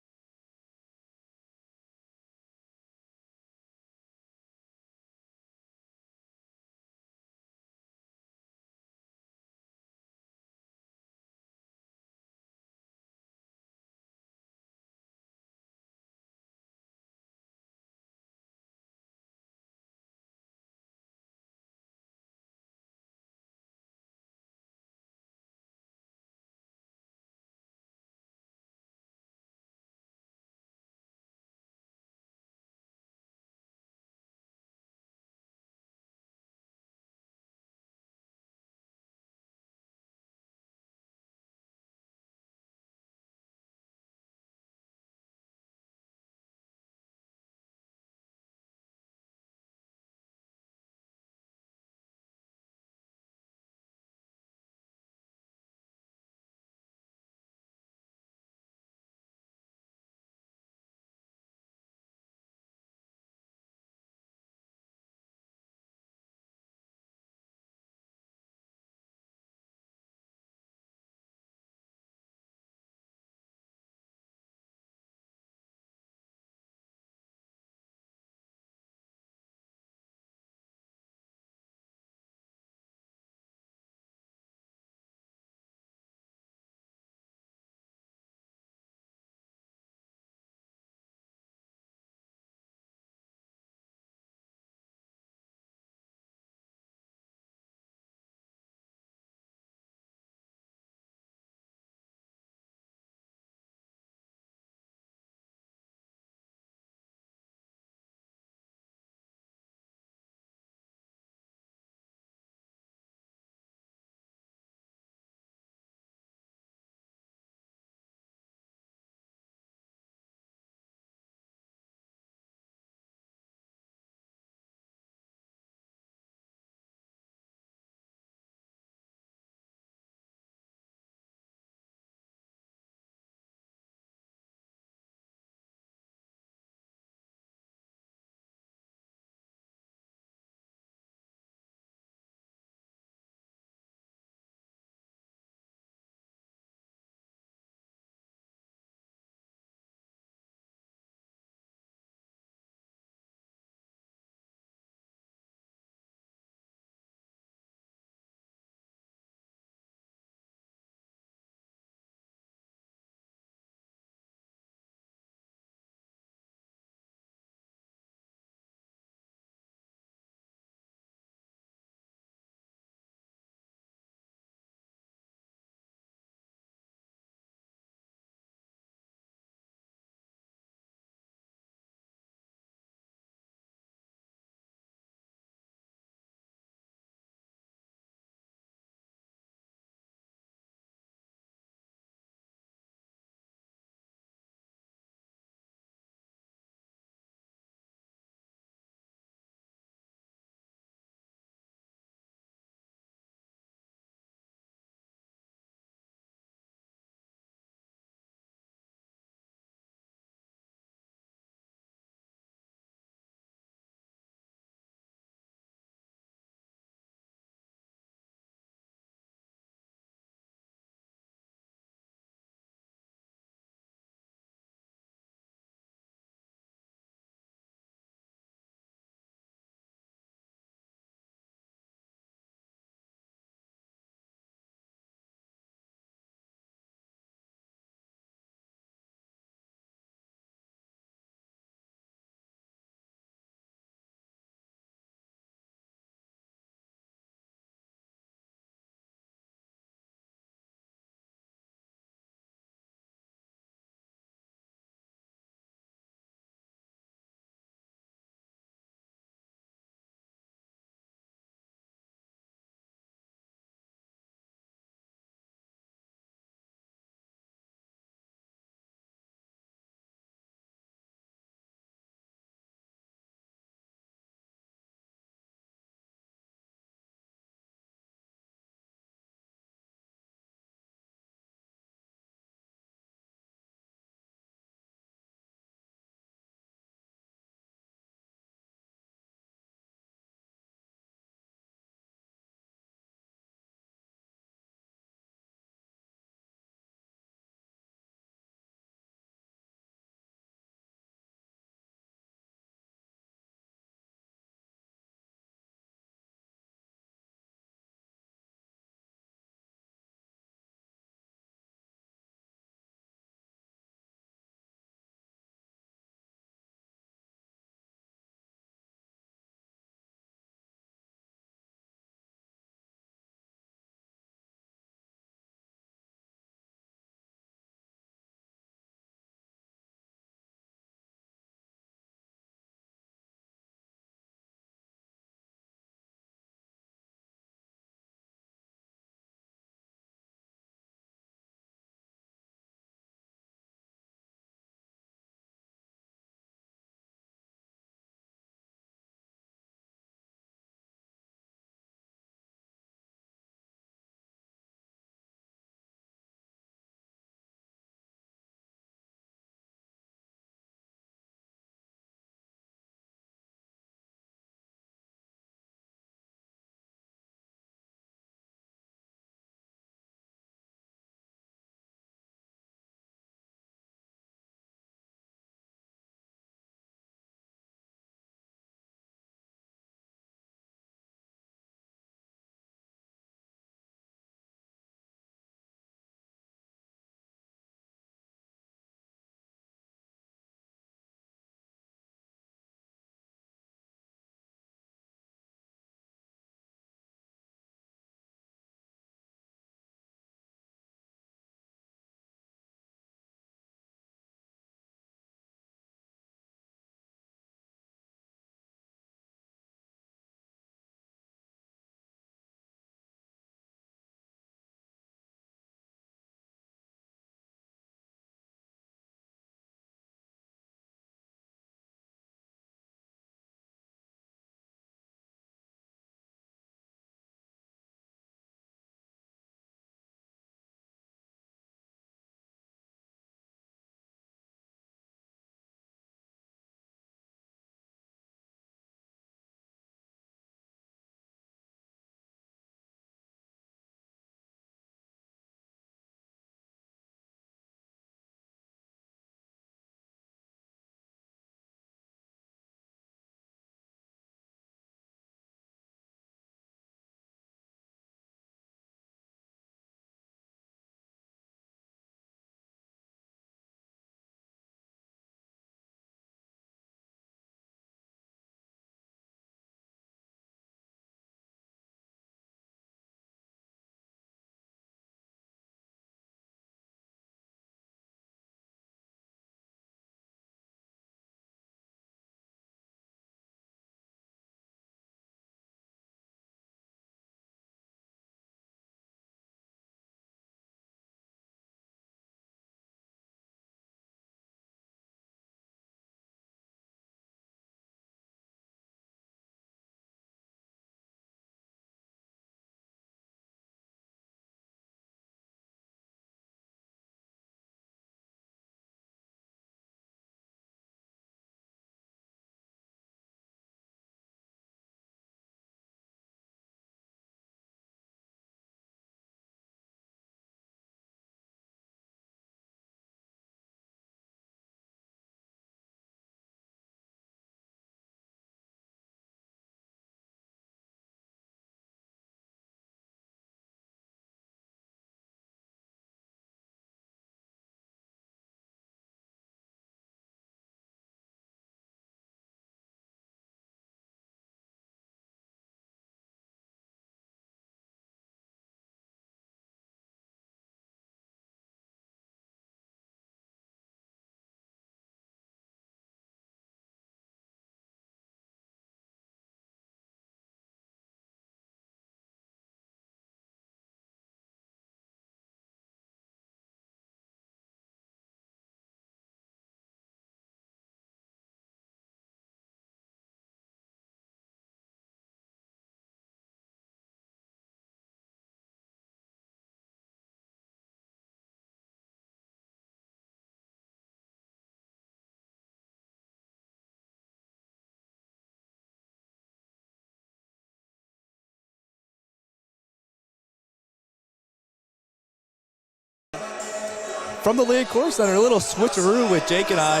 from the League Core Center. A little switcheroo with Jake and I.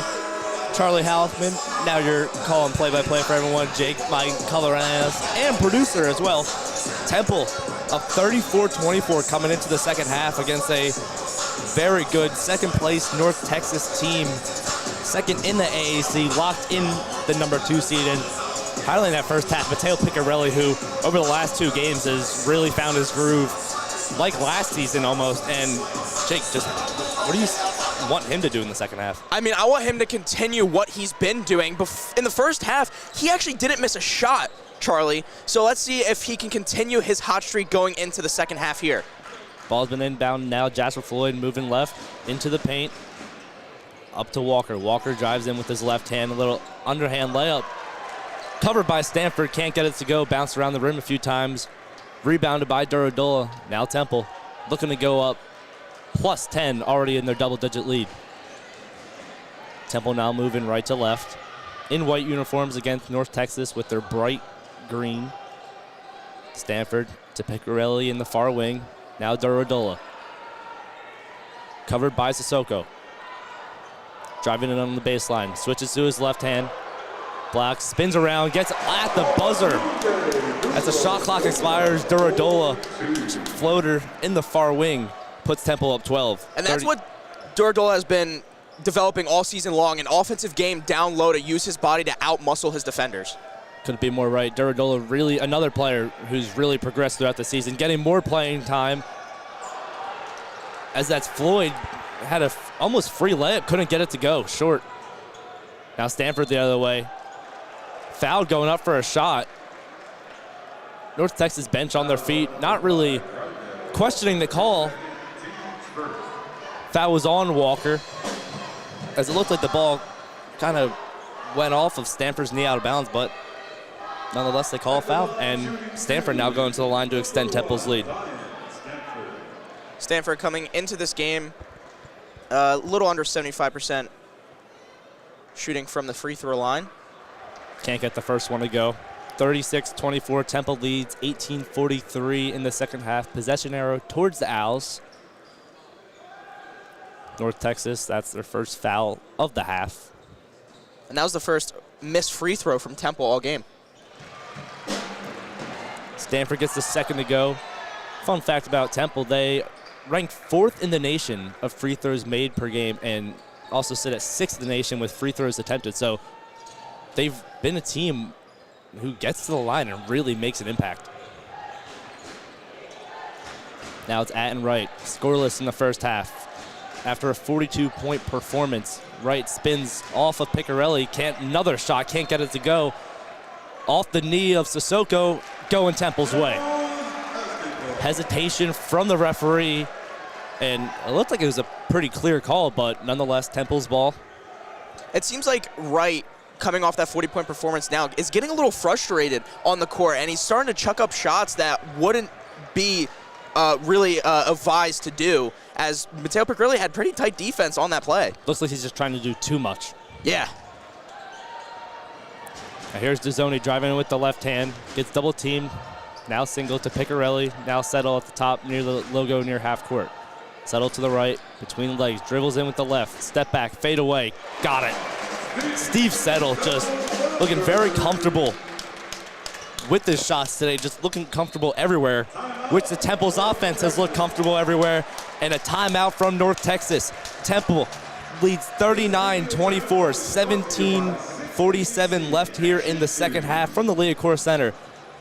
Charlie Hoffman, now you're calling play-by-play for everyone. Jake, my color analyst, and producer as well. Temple up 34-24 coming into the second half against a very good second-place North Texas team. Second in the AAC, locked in the number 2 seed. And highlighting that first half, Mateo Picarelli, who over the last 2 games has really found his groove, like last season almost. And Jake, just what do you want him to do in the second half? I mean, I want him to continue what he's been doing. In the first half, he actually didn't miss a shot, Charlie. So let's see if he can continue his hot streak going into the second half here. Ball's been inbound now. Jasper Floyd moving left into the paint. Up to Walker. Walker drives in with his left hand. A little underhand layup. Covered by Stanford. Can't get it to go. Bounced around the rim a few times. Rebounded by Duradola. Now Temple looking to go up. Plus 10 already in their double-digit lead. Temple now moving right to left. In white uniforms against North Texas with their bright green. Stanford to Picarelli in the far wing. Now Duradola. Covered by Sissoko. Driving it on the baseline. Switches to his left hand. Black spins around, gets at the buzzer. As the shot clock expires, Duradola floater in the far wing puts Temple up 12. And that's what Duradola has been developing all season long, an offensive game down low to use his body to out-muscle his defenders. Couldn't be more right. Duradola, really another player who's really progressed throughout the season, getting more playing time. As that's Floyd had a almost free layup, couldn't get it to go, short. Now Stanford the other way. Foul going up for a shot. North Texas bench on their feet, not really questioning the call. Foul was on Walker, as it looked like the ball kind of went off of Stanford's knee out of bounds, but nonetheless they call a foul, and Stanford now going to the line to extend Temple's lead. Stanford coming into this game a little under 75% shooting from the free throw line. Can't get the first one to go. 36-24, Temple leads 18-43 in the second half. Possession arrow towards the Owls. North Texas, that's their first foul of the half. And that was the first missed free throw from Temple all game. Stanford gets the second to go. Fun fact about Temple, they ranked 4th in the nation of free throws made per game and also sit at 6th in the nation with free throws attempted. So they've been a team who gets to the line and really makes an impact. Now it's Atten Wright, scoreless in the first half. After a 42-point performance, Wright spins off of Picarelli. Another shot, can't get it to go. Off the knee of Sissoko, going Temple's way. Hesitation from the referee, and it looked like it was a pretty clear call, but nonetheless, Temple's ball. It seems like Wright, coming off that 40-point performance now, is getting a little frustrated on the court, and he's starting to chuck up shots that wouldn't be really advised to do, as Mateo Picarelli had pretty tight defense on that play. Looks like he's just trying to do too much. Yeah. Now here's Dezzoni driving in with the left hand, gets double teamed, now single to Picarelli, now settle at the top near the logo near half court. Settle to the right, between the legs, dribbles in with the left, step back, fade away, got it. Steve Settle just looking very comfortable with his shots today, just looking comfortable everywhere, which the Temple's offense has looked comfortable everywhere. And a timeout from North Texas. Temple leads 39-24, 17:47 left here in the second half from the Liacouras Center.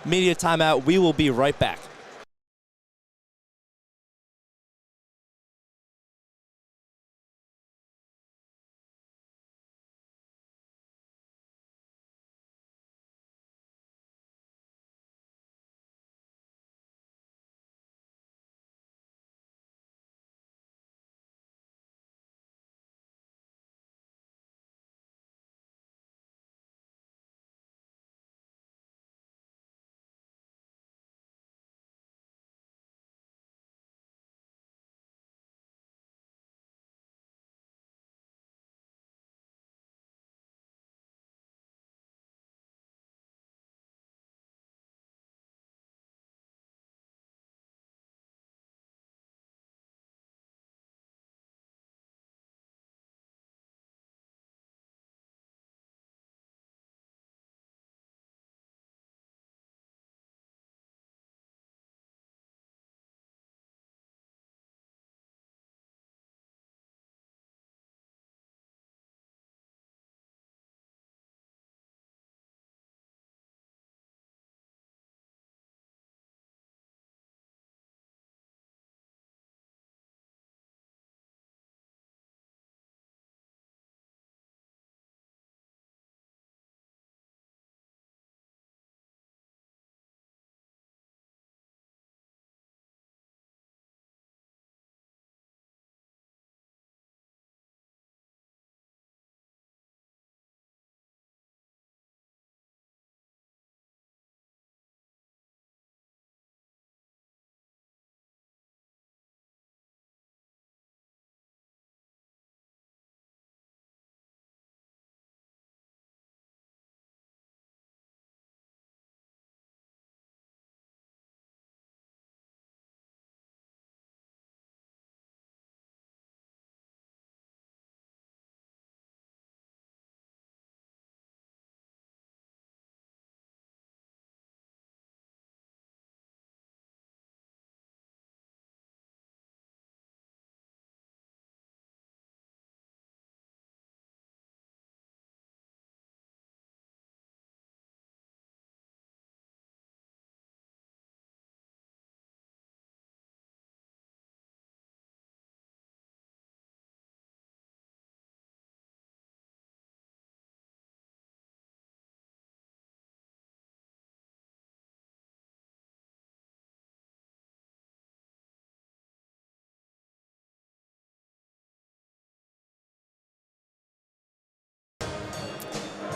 Media timeout, we will be right back.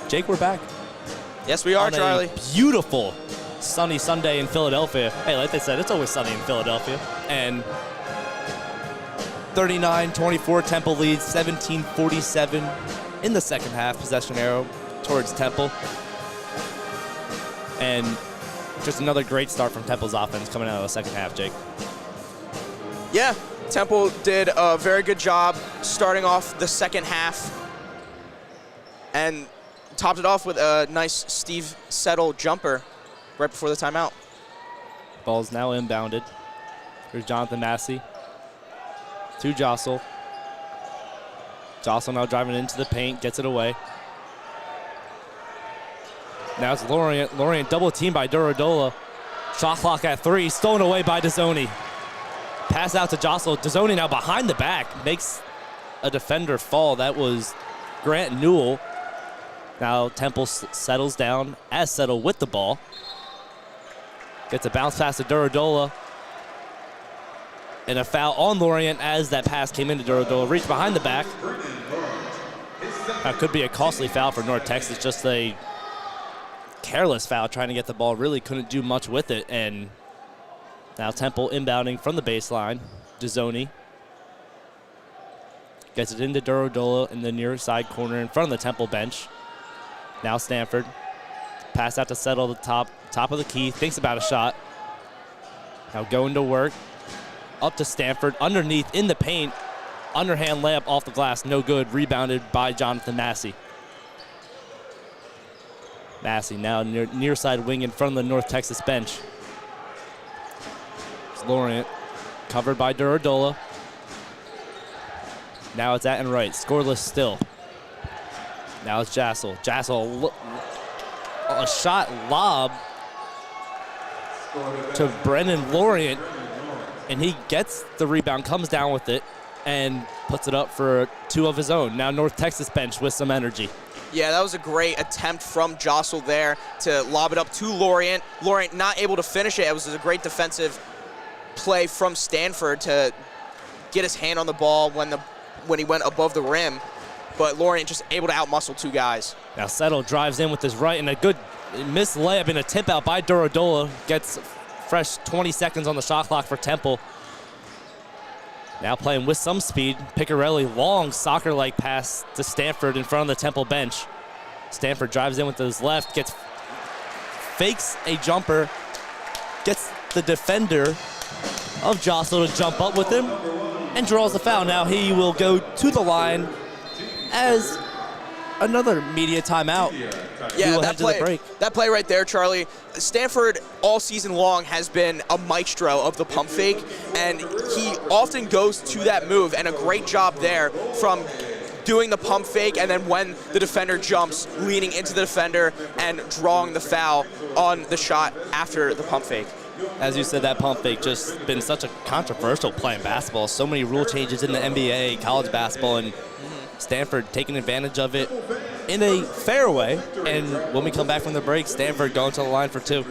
Jake, we're back. Yes, we are, On Charlie. a beautiful sunny Sunday in Philadelphia. Hey, like they said, it's always sunny in Philadelphia. And 39-24, Temple leads, 17-47 in the second half, possession arrow towards Temple. And just another great start from Temple's offense coming out of the second half, Jake. Yeah, Temple did a very good job starting off the second half and topped it off with a nice Steve Settle jumper right before the timeout. Ball's now inbounded. Here's Jonathan Massey to Jostle. Jostle now driving into the paint, gets it away. Now it's Lorient. Lorient double teamed by Duradola. Shot clock at 3, stolen away by Dezzoni. Pass out to Jostle. Dezzoni now behind the back, makes a defender fall. That was Grant Newell. Now Temple settles down as Settle with the ball. Gets a bounce pass to Duradola. And a foul on Lorient as that pass came into Duradola. Reached behind the back. That could be a costly foul for North Texas. Just a careless foul trying to get the ball. Really couldn't do much with it. And now Temple inbounding from the baseline. Dezzoni gets it into Duradola in the near side corner in front of the Temple bench. Now Stanford. Pass out to Settle the top of the key. Thinks about a shot. Now going to work. Up to Stanford. Underneath in the paint. Underhand layup off the glass. No good. Rebounded by Jonathan Massey. Massey now near side wing in front of the North Texas bench. It's Lorient. Covered by Duradola. Now it's Atten Wright. Scoreless still. Now it's Jostle. Jostle, a shot lob to Brennan Lorient, and he gets the rebound, comes down with it, and puts it up for 2 of his own. Now North Texas bench with some energy. Yeah, that was a great attempt from Jostle there to lob it up to Lorient. Lorient not able to finish it. It was a great defensive play from Stanford to get his hand on the ball when he went above the rim. But Lorient just able to outmuscle 2 guys. Now Settle drives in with his right, and a good missed layup and a tip out by Duradola. Gets fresh 20 seconds on the shot clock for Temple. Now playing with some speed. Piccarelli, long soccer-like pass to Stanford in front of the Temple bench. Stanford drives in with his left, fakes a jumper, gets the defender of Jostle to jump up with him, and draws the foul. Now he will go to the line as another media timeout. Yeah, that play right there, Charlie. Stanford all season long has been a maestro of the pump fake, and he often goes to that move, and a great job there from doing the pump fake, and then when the defender jumps, leaning into the defender and drawing the foul on the shot after the pump fake. As you said, that pump fake just been such a controversial play in basketball. So many rule changes in the NBA, college basketball, and Stanford taking advantage of it in a fair way. And when we come back from the break, Stanford going to the line for 2.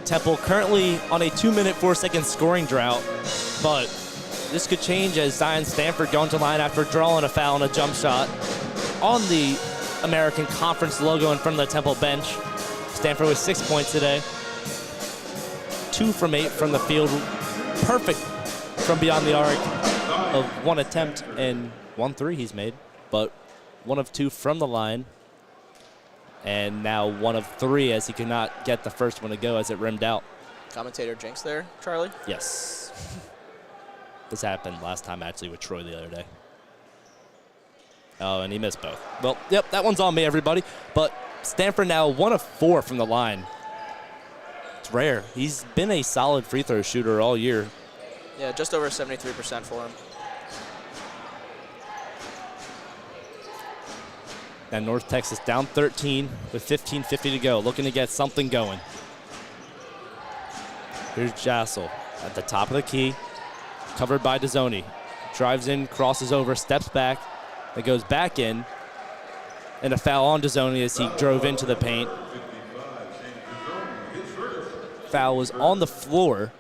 Temple currently on a 2-minute, 4-second scoring drought, but this could change as Zion Stanford going to line after drawing a foul and a jump shot on the American Conference logo in front of the Temple bench. Stanford with 6 points today. 2 from 8 from the field. Perfect from beyond the arc of 1 attempt and 1 3 he's made, but 1 of 2 from the line. And now 1 of 3 as he could not get the first one to go as it rimmed out. Commentator jinx there, Charlie? Yes. This happened last time actually with Troy the other day. Oh, and he missed both. Well, yep, that one's on me, everybody. But Stanford now 1 of 4 from the line. It's rare. He's been a solid free throw shooter all year. Yeah, just over 73% for him. And North Texas down 13 with 15:50 to go, looking to get something going. Here's Jassel at the top of the key, covered by Dezzoni. Drives in, crosses over, steps back. It goes back in, and a foul on Dezzoni as he drove into the paint. Foul was on the floor.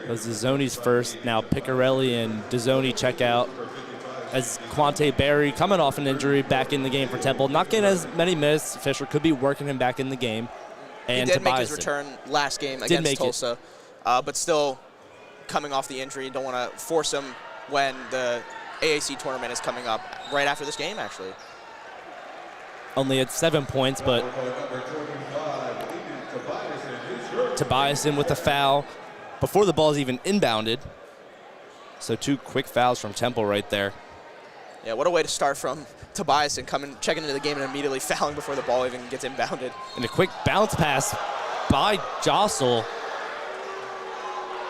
It was Dezzoni's first. Now Picarelli and Dezzoni check out as Quante Berry, coming off an injury, back in the game for Temple. Not getting as many minutes. Fisher could be working him back in the game. And he did make his return last game against Tulsa, but still coming off the injury. Don't want to force him when the AAC tournament is coming up right after this game, actually. Only at 7 points, but Tobiasen with the foul before the ball is even inbounded. So 2 quick fouls from Temple right there. Yeah, what a way to start from Tobiasen, checking into the game and immediately fouling before the ball even gets inbounded. And a quick bounce pass by Jossel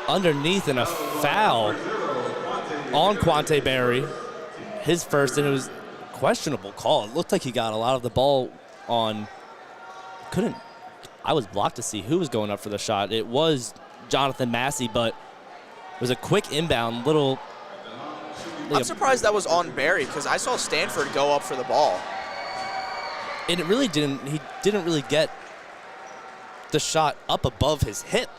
underneath, and a foul on Quante Berry. His first, and it was a questionable call. It looked like he got a lot of the ball on. I was blocked to see who was going up for the shot. It was Jonathan Massey, but it was a quick inbound, little. I'm surprised that was on Berry because I saw Stanford go up for the ball. And it really didn't. He didn't really get the shot up above his hip,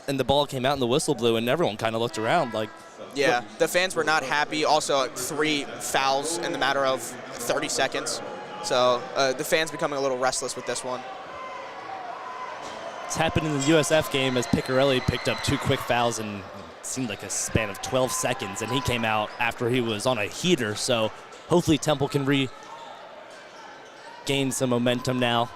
and the ball came out and the whistle blew, and everyone kind of looked around like. Yeah, the fans were not happy. Also, 3 fouls in the matter of 30 seconds. So the fans becoming a little restless with this one. It's happened in the USF game as Picarelli picked up 2 quick fouls in seemed like a span of 12 seconds, and he came out after he was on a heater. So hopefully Temple can regain some momentum now.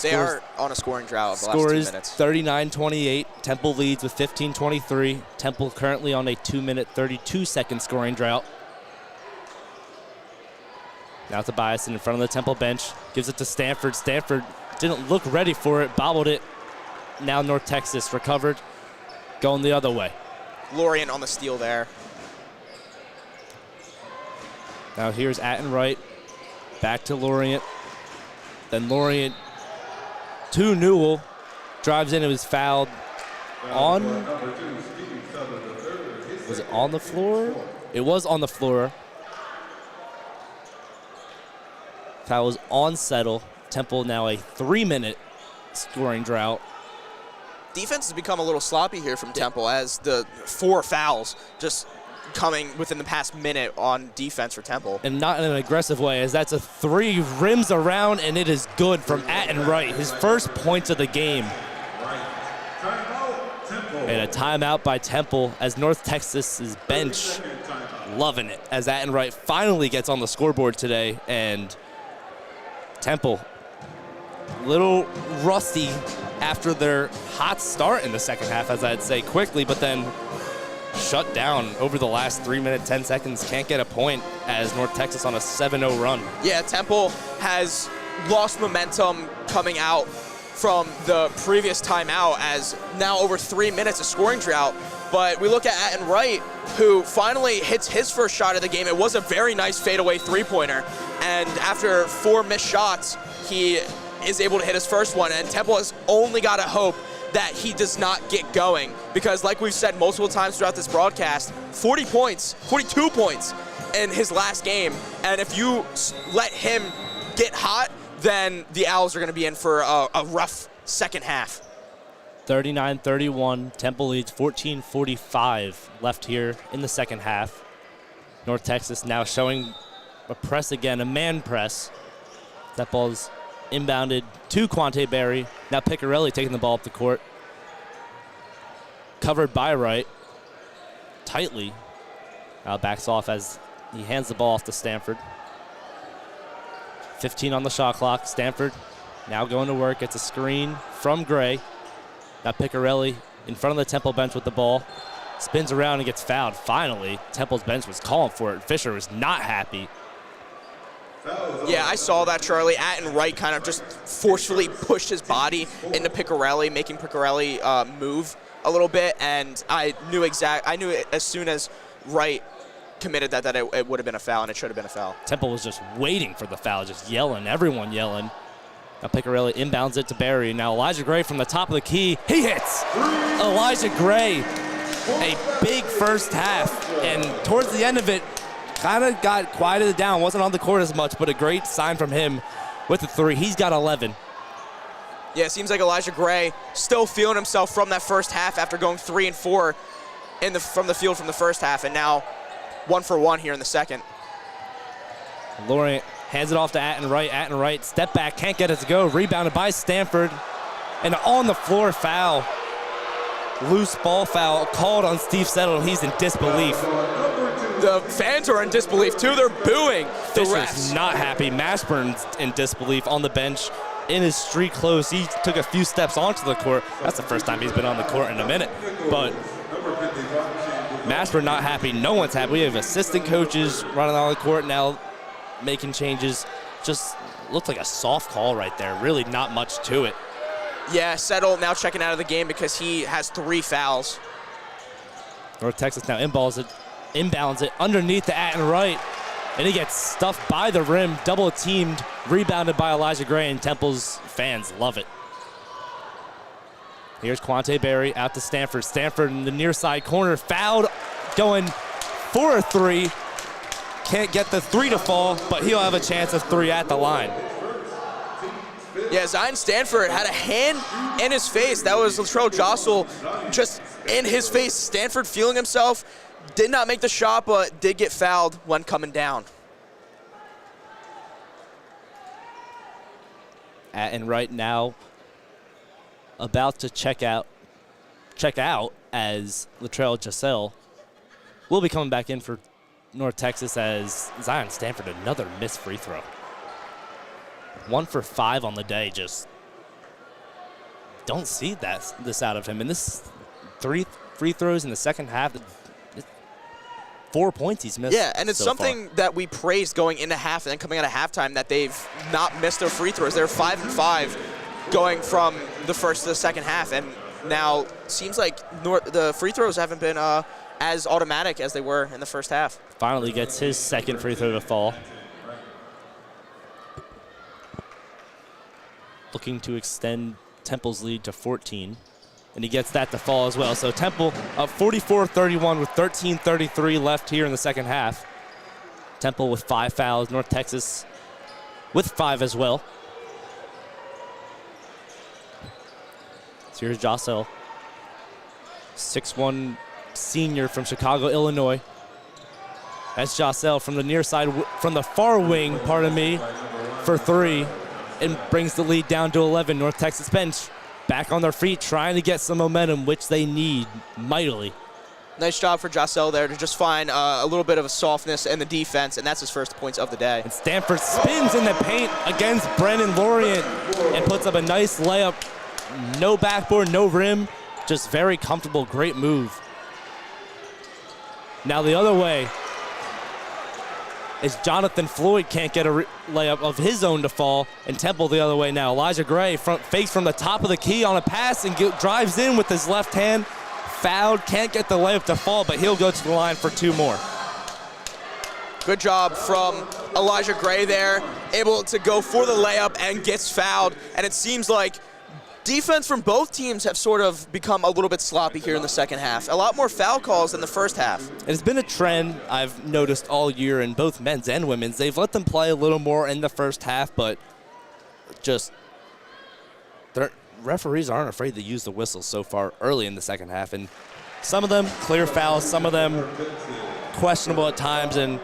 They are on a scoring drought of the last 2 minutes. Score is 39-28. Temple leads with 15:23. Temple currently on a 2-minute, 32-second scoring drought. Now Tobiasen in front of the Temple bench. Gives it to Stanford. Stanford didn't look ready for it, bobbled it. Now North Texas recovered, going the other way. Lorient on the steal there. Now here's Attenwright. Back to Lorient. Then Lorient to Newell. Drives in, it was fouled on. Was it on the floor? It was on the floor. Foul was on Settle. Temple now a 3-minute scoring drought. Defense has become a little sloppy here from Temple as the 4 fouls just coming within the past minute on defense for Temple. And not in an aggressive way, as that's a 3 rims around, and it is good from Attenwright. His first points of the game. And a timeout by Temple as North Texas's bench loving it as Attenwright finally gets on the scoreboard today. And Temple, little rusty after their hot start in the second half, as I'd say quickly, but then shut down over the last 3 minutes, 10 seconds. Can't get a point as North Texas on a 7-0 run. Yeah, Temple has lost momentum coming out from the previous timeout as now over 3 minutes of scoring drought. But we look at Attenwright, who finally hits his first shot of the game. It was a very nice fadeaway three-pointer. And after 4 missed shots, he is able to hit his first one. And Temple has only got to hope that he does not get going. Because like we've said multiple times throughout this broadcast, 40 points, 42 points in his last game. And if you let him get hot, then the Owls are going to be in for a rough second half. 39-31, Temple leads 14:45 left here in the second half. North Texas now showing a press again, a man press. That ball's inbounded to Quante Berry. Now Picarelli taking the ball up the court. Covered by Wright. Tightly. Now backs off as he hands the ball off to Stanford. 15 on the shot clock. Stanford now going to work. It's a screen from Gray. Now Picarelli in front of the Temple bench with the ball. Spins around and gets fouled. Finally, Temple's bench was calling for it. Fisher was not happy. Yeah, I saw that, Charlie. Atten Wright kind of just forcefully pushed his body into Picarelli, making Picarelli move a little bit, and I knew as soon as Wright committed that it would have been a foul, and it should have been a foul. Temple was just waiting for the foul, just yelling, everyone yelling. Now Picarelli inbounds it to Berry. Now Elijah Gray from the top of the key. He hits! Elijah Gray, a big first half. And towards the end of it, kind of got quieted down. Wasn't on the court as much, but a great sign from him with the three. He's got 11. Yeah, it seems like Elijah Gray still feeling himself from that first half after going 3 and 4 from the field from the first half, and now 1 for 1 here in the second. Lorient hands it off to Atten Wright. Atten Wright, step back, can't get it to go. Rebounded by Stanford. And on the floor foul. Loose ball foul called on Steve Settle. He's in disbelief. The fans are in disbelief too. They're booing the refs. Fisher's not happy. Mashburn's in disbelief on the bench in his street clothes. He took a few steps onto the court. That's the first time he's been on the court in a minute. But Mashburn not happy. No one's happy. We have assistant coaches running on the court now, making changes. Just looked like a soft call right there. Really not much to it. Yeah, Settle now checking out of the game because he has 3 fouls. North Texas now inbounds it underneath to Atten Wright. And he gets stuffed by the rim, double teamed, rebounded by Elijah Gray, and Temple's fans love it. Here's Quante Berry out to Stanford. Stanford in the near side corner, fouled, going for a 3. Can't get the 3 to fall, but he'll have a chance of 3 at the line. Yeah, Zion Stanford had a hand in his face. That was Latrell Jostle just in his face. Stanford feeling himself, did not make the shot, but did get fouled when coming down. And right now, about to check out as Latrell Jostle will be coming back in for North Texas as Zion Stanford, another missed free throw. 1 for 5 on the day. Just don't see this out of him. And this 3 free throws in the second half, 4 points he's missed. Yeah, and it's something that we praised going into half and then coming out of halftime, that they've not missed their free throws. They're 5 and 5 going from the first to the second half, and now seems like the free throws haven't been as automatic as they were in the first half. Finally gets his second free throw to fall. Looking to extend Temple's lead to 14. And he gets that to fall as well. So Temple up 44-31 with 13:33 left here in the second half. Temple with 5 fouls. North Texas with 5 as well. So here's Jostle, 6'1" senior from Chicago, Illinois. That's Jostle from the near side, from the far wing, pardon me, for 3. And brings the lead down to 11. North Texas bench back on their feet, trying to get some momentum, which they need mightily. Nice job for Jostle there to just find a little bit of a softness in the defense, and that's his first points of the day. And Stanford spins in the paint against Brennan Lorient and puts up a nice layup. No backboard, no rim, just very comfortable, great move. Now the other way is Jonathan Floyd can't get a layup of his own to fall, and Temple the other way now. Elijah Gray fakes from the top of the key on a pass and drives in with his left hand. Fouled, can't get the layup to fall, but he'll go to the line for 2 more. Good job from Elijah Gray there, able to go for the layup and gets fouled. And it seems like defense from both teams have sort of become a little bit sloppy here in the second half. A lot more foul calls than the first half. It's been a trend I've noticed all year in both men's and women's. They've let them play a little more in the first half, but just their referees aren't afraid to use the whistle so far early in the second half, and some of them clear fouls, some of them questionable at times, and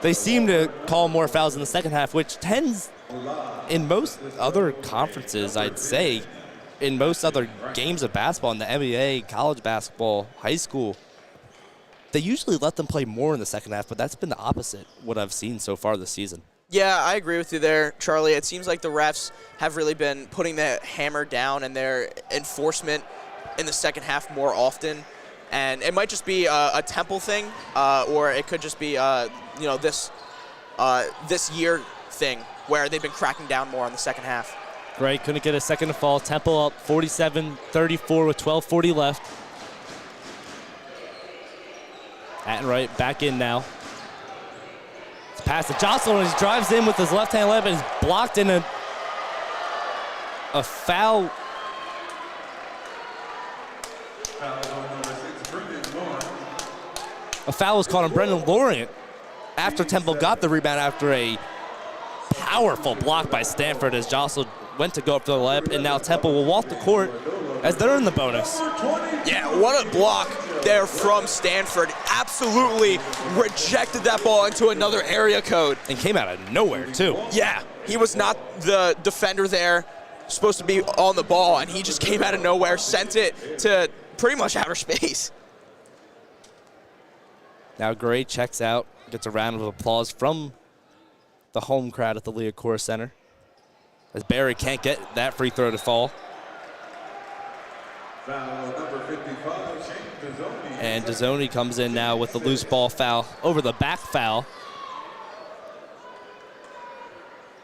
they seem to call more fouls in the second half, which tends, in most other conferences, I'd say, in most other games of basketball, in the NBA, college basketball, high school, they usually let them play more in the second half, but that's been the opposite what I've seen so far this season. Yeah, I agree with you there, Charlie. It seems like the refs have really been putting the hammer down and their enforcement in the second half more often. And it might just be a Temple thing, or it could just be this year thing where they've been cracking down more on the second half. Gray couldn't get a second to fall. Temple up 47-34 with 12:40 left. Attenwright back in now. It's past to Jocelyn, and he drives in with his left-hand layup, and he's blocked in a foul. A foul was called on Brendan Laurent after Temple got the rebound after a powerful block by Stanford as Jocelyn went to go up for the layup, and now Temple will walk the court as they're in the bonus. Yeah, what a block there from Stanford. Absolutely rejected that ball into another area code. And came out of nowhere, too. Yeah, he was not the defender there, supposed to be on the ball, and he just came out of nowhere, sent it to pretty much outer space. Now Gray checks out, gets a round of applause from the home crowd at the Liacouras Center, as Barry can't get that free throw to fall. And Dazzoni comes in now with the loose ball foul, over the back foul.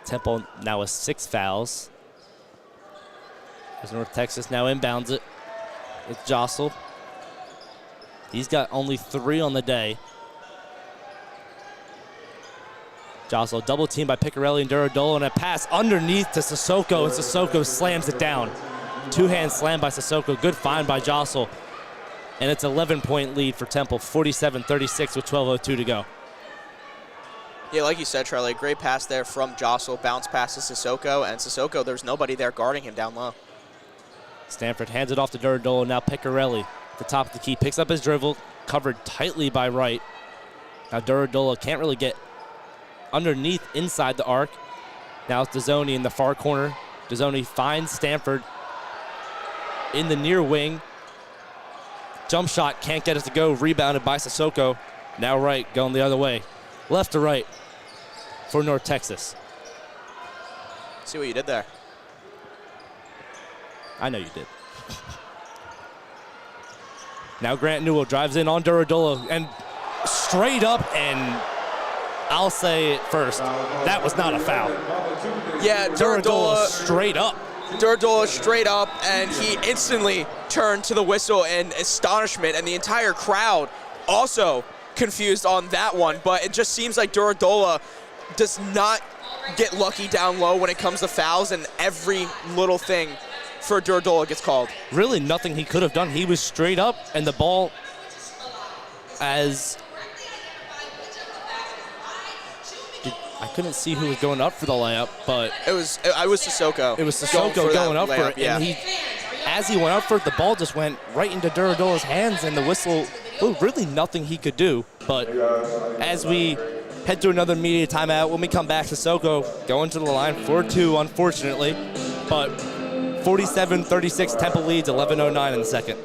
Temple now with 6 fouls. As North Texas now inbounds it with Jostle. He's got only 3 on the day. Jostle double team by Picarelli and Duradolo, and a pass underneath to Sissoko, and Sissoko slams it down. 2-hand slam by Sissoko, good find by Jostle. And it's 11-point lead for Temple, 47-36 with 12:02 to go. Yeah, like you said, Charlie, great pass there from Jostle, bounce pass to Sissoko, and Sissoko, there's nobody there guarding him down low. Stanford hands it off to Duradolo, now Picarelli, at the top of the key, picks up his dribble, covered tightly by Wright. Now Duradolo can't really get underneath inside the arc. Now it's Dazzoni in the far corner. Dazzoni finds Stanford in the near wing. Jump shot, can't get it to go, rebounded by Sissoko. Now Wright going the other way. Left to right for North Texas. See what you did there. I know you did. Now Grant Newell drives in on Duradolo and straight up, and I'll say it first, that was not a foul. Yeah, Duradolo straight up. Duradolo straight up, and he instantly turned to the whistle in astonishment, and the entire crowd also confused on that one. But it just seems like Duradolo does not get lucky down low when it comes to fouls, and every little thing for Duradolo gets called. Really nothing he could have done. He was straight up, and the ball, as I couldn't see who was going up for the layup, but I was Sissoko. it was Sissoko going up for it, yeah. and as he went up for it, the ball just went right into Duradolo's hands, and the whistle, well, really nothing he could do. But as we head to another media timeout, when we come back, Sissoko going to the line for 2, unfortunately, but 47-36, Temple leads, 11:09 in the second.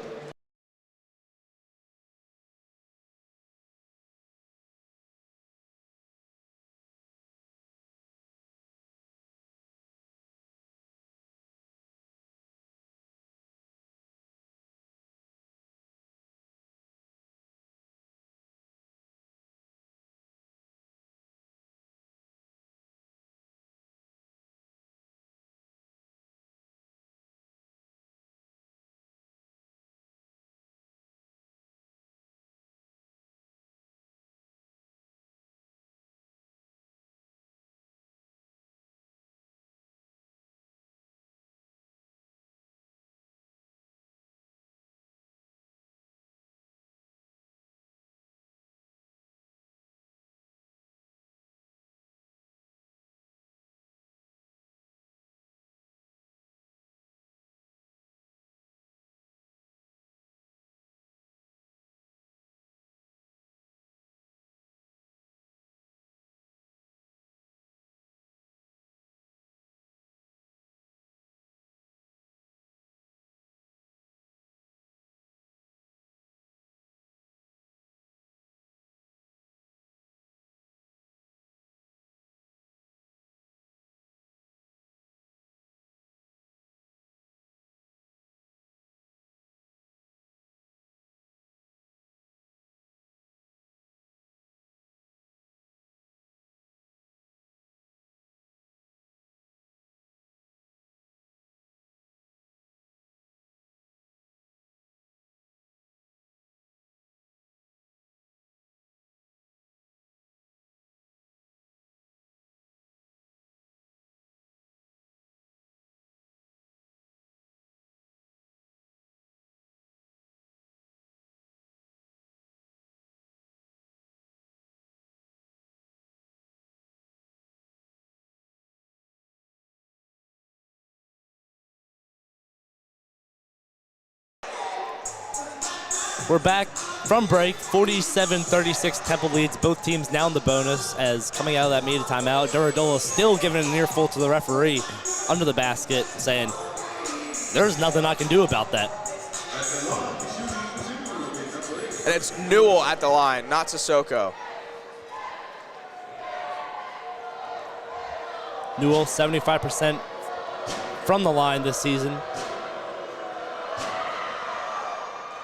We're back from break. 47-36 Temple leads. Both teams now in the bonus as coming out of that media timeout, Duradola still giving an earful to the referee under the basket, saying, there's nothing I can do about that. And it's Newell at the line, not Sissoko. Newell, 75% from the line this season.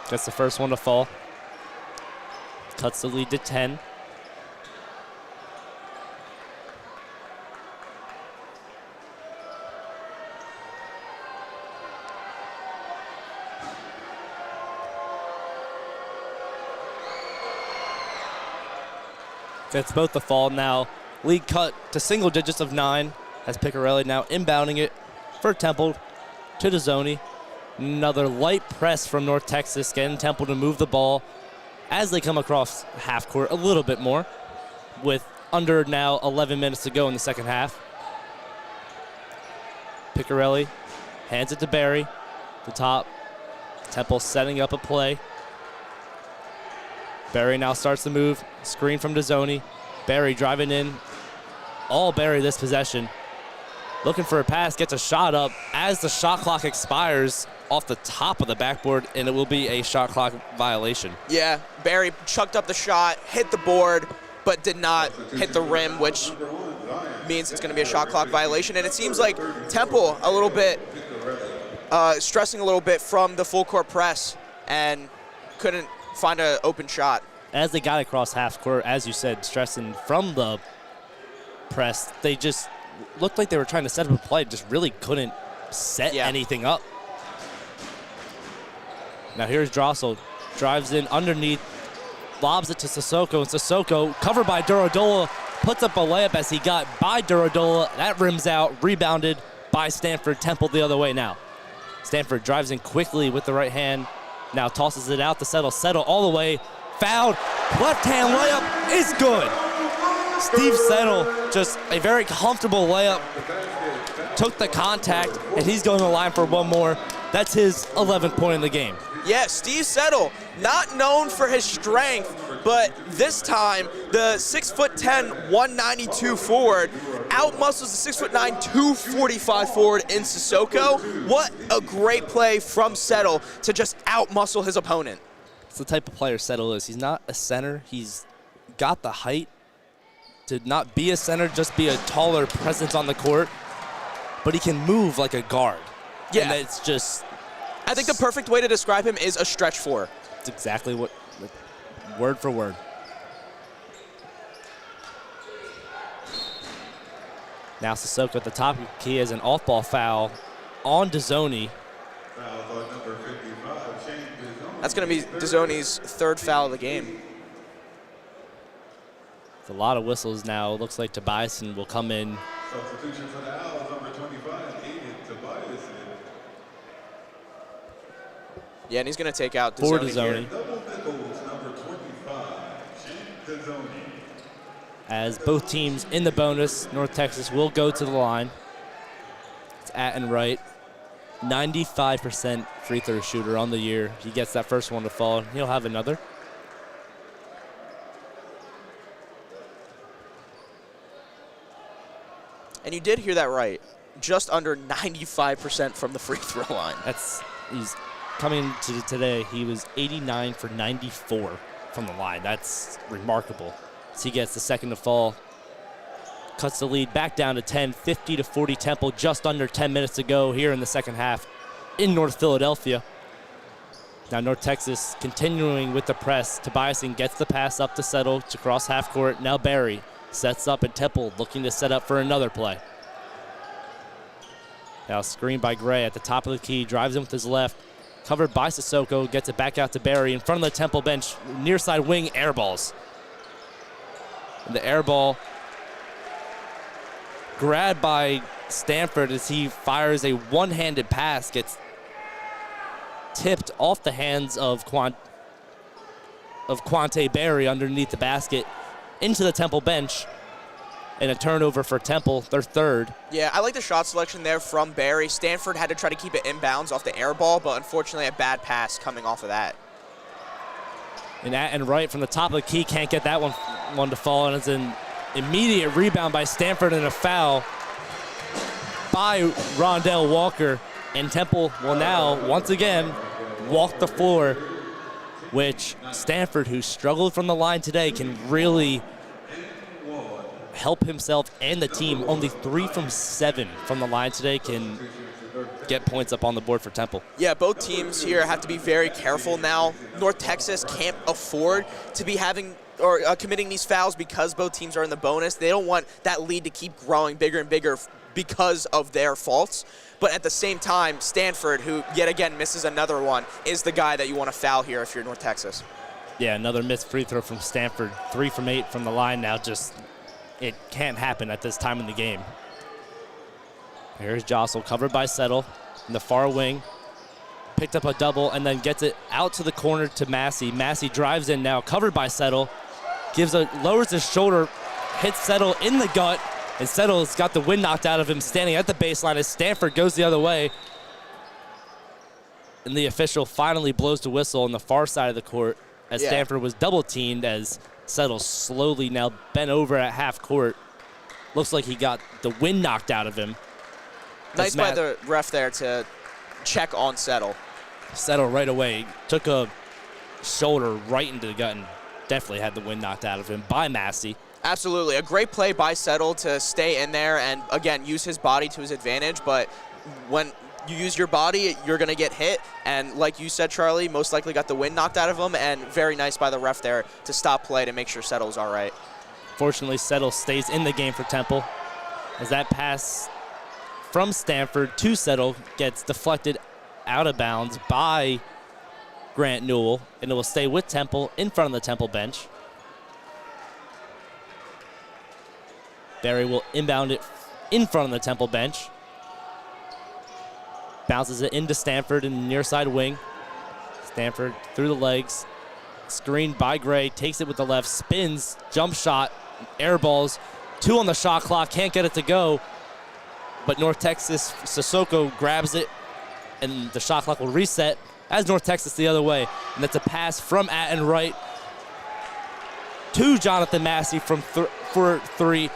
That's the first one to fall. Cuts the lead to 10. That's both the fall now. Lead cut to single digits of 9 as Piccarelli now inbounding it for Temple to Dezzoni. Another light press from North Texas, getting Temple to move the ball as they come across half court a little bit more with under now 11 minutes to go in the second half. Piccarelli hands it to Barry, the top. Temple setting up a play. Barry now starts the move, screen from Dezzoni. Barry driving in, all Barry this possession. Looking for a pass, gets a shot up as the shot clock expires off the top of the backboard, and it will be a shot clock violation. Yeah, Barry chucked up the shot, hit the board, but did not hit the rim, which means it's going to be a shot clock violation. And it seems like Temple a little bit stressing a little bit from the full court press and couldn't find an open shot. As they got across half court, as you said, stressing from the press, they just looked like they were trying to set up a play, just really couldn't set anything up. Now here's Drossel, drives in underneath, lobs it to Sissoko, and Sissoko, covered by Duradola, puts up a layup as he got by Duradola. That rims out, rebounded by Stanford. Temple the other way now. Stanford drives in quickly with the right hand, now tosses it out to Settle. Settle all the way, fouled, left hand layup is good. Steve Settle, just a very comfortable layup, took the contact, and he's going to the line for one more. That's his 11th point in the game. Yeah, Steve Settle, not known for his strength, but this time the 6'10", 192 forward outmuscles the 6'9", 245 forward in Sissoko. What a great play from Settle to just outmuscle his opponent. It's the type of player Settle is. He's not a center. He's got the height to not be a center, just be a taller presence on the court, but he can move like a guard. Yeah. And it's just... I think the perfect way to describe him is a stretch four. It's exactly what, word for word. Now Sissoko at the top of the key has an off-ball foul on Dezzoni. That's going to be Dezzoni's third foul of the game. It's a lot of whistles now. It looks like Tobiasen will come in. Substitution for the Owls, number 25, Aiden Tobiasen. Yeah, and he's going to take out For Dezzoni. Dezzoni. Double nickels, number 25, Shane Dezzoni. As both teams in the bonus, North Texas will go to the line. It's Atten Wright, 95% free throw shooter on the year. He gets that first one to fall. He'll have another. And you did hear that right. Just under 95% from the free throw line. He's coming to today. He was 89 for 94 from the line. That's remarkable. So he gets the second to fall. Cuts the lead back down to 10, 50-40 Temple. Just under 10 minutes to go here in the second half in North Philadelphia. Now North Texas continuing with the press. Tobiasen gets the pass up to Settle to cross half court. Now Barry sets up, and Temple looking to set up for another play. Now screened by Gray at the top of the key, drives in with his left, covered by Sissoko, gets it back out to Barry in front of the Temple bench, near side wing, air balls. And the air ball grabbed by Stanford as he fires a one-handed pass, gets tipped off the hands of Quante Barry underneath the basket into the Temple bench, and a turnover for Temple, their third. Yeah, I like the shot selection there from Barry. Stanford had to try to keep it inbounds off the air ball, but unfortunately a bad pass coming off of that. And right from the top of the key, can't get that one to fall, and it's an immediate rebound by Stanford and a foul by Rondell Walker. And Temple will now, once again, walk the floor, which Stanford, who struggled from the line today, can really help himself and the team. Only 3 from 7 from the line today can get points up on the board for Temple. Yeah, both teams here have to be very careful now. North Texas can't afford to be having or committing these fouls because both teams are in the bonus. They don't want that lead to keep growing bigger and bigger because of their faults. But at the same time, Stanford, who yet again misses another one, is the guy that you want to foul here if you're North Texas. Yeah, another missed free throw from Stanford. 3 from 8 from the line now. Just, it can't happen at this time in the game. Here's Jostle, covered by Settle in the far wing. Picked up a double and then gets it out to the corner to Massey. Massey drives in now, covered by Settle. Lowers his shoulder, hits Settle in the gut, and Settle's got the wind knocked out of him standing at the baseline as Stanford goes the other way. And the official finally blows the whistle on the far side of the court as Stanford was double teamed as Settle slowly now bent over at half court. Looks like he got the wind knocked out of him. Nice by the ref there to check on Settle. Settle right away took a shoulder right into the gut and definitely had the wind knocked out of him by Massey. Absolutely. A great play by Settle to stay in there and, again, use his body to his advantage. But when you use your body, you're going to get hit. And like you said, Charlie, most likely got the wind knocked out of him. And very nice by the ref there to stop play to make sure Settle's all right. Fortunately, Settle stays in the game for Temple as that pass from Stanford to Settle gets deflected out of bounds by Grant Newell, and it will stay with Temple in front of the Temple bench. Barry will inbound it in front of the Temple bench. Bounces it into Stanford in the near side wing. Stanford through the legs. Screened by Gray, takes it with the left, spins, jump shot, air balls. 2 on the shot clock, can't get it to go. But North Texas, Sissoko grabs it, and the shot clock will reset as North Texas the other way. And that's a pass from Atten Wright to Jonathan Massey for 3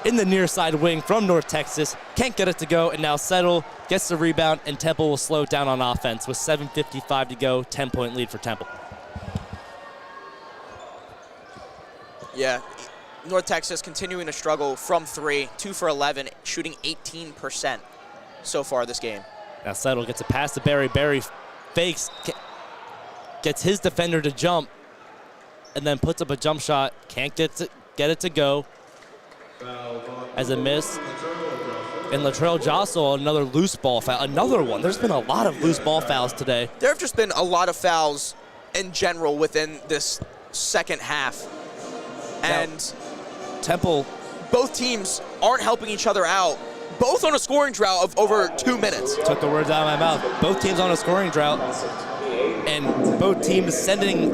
in the near side wing from North Texas. Can't get it to go, and now Settle gets the rebound, and Temple will slow down on offense with 7:55 to go, 10-point lead for Temple. Yeah. North Texas continuing to struggle from 3, 2 for 11, shooting 18% so far this game. Now Settle gets a pass to Barry. Barry fakes, gets his defender to jump, and then puts up a jump shot. Can't get it to go as a miss. And Latrell Jostle, another loose ball foul. Another one. There's been a lot of loose ball fouls today. There have just been a lot of fouls in general within this second half. And Temple, both teams aren't helping each other out, both on a scoring drought of over 2 minutes. took the words out of my mouth. Both teams on a scoring drought, and both teams sending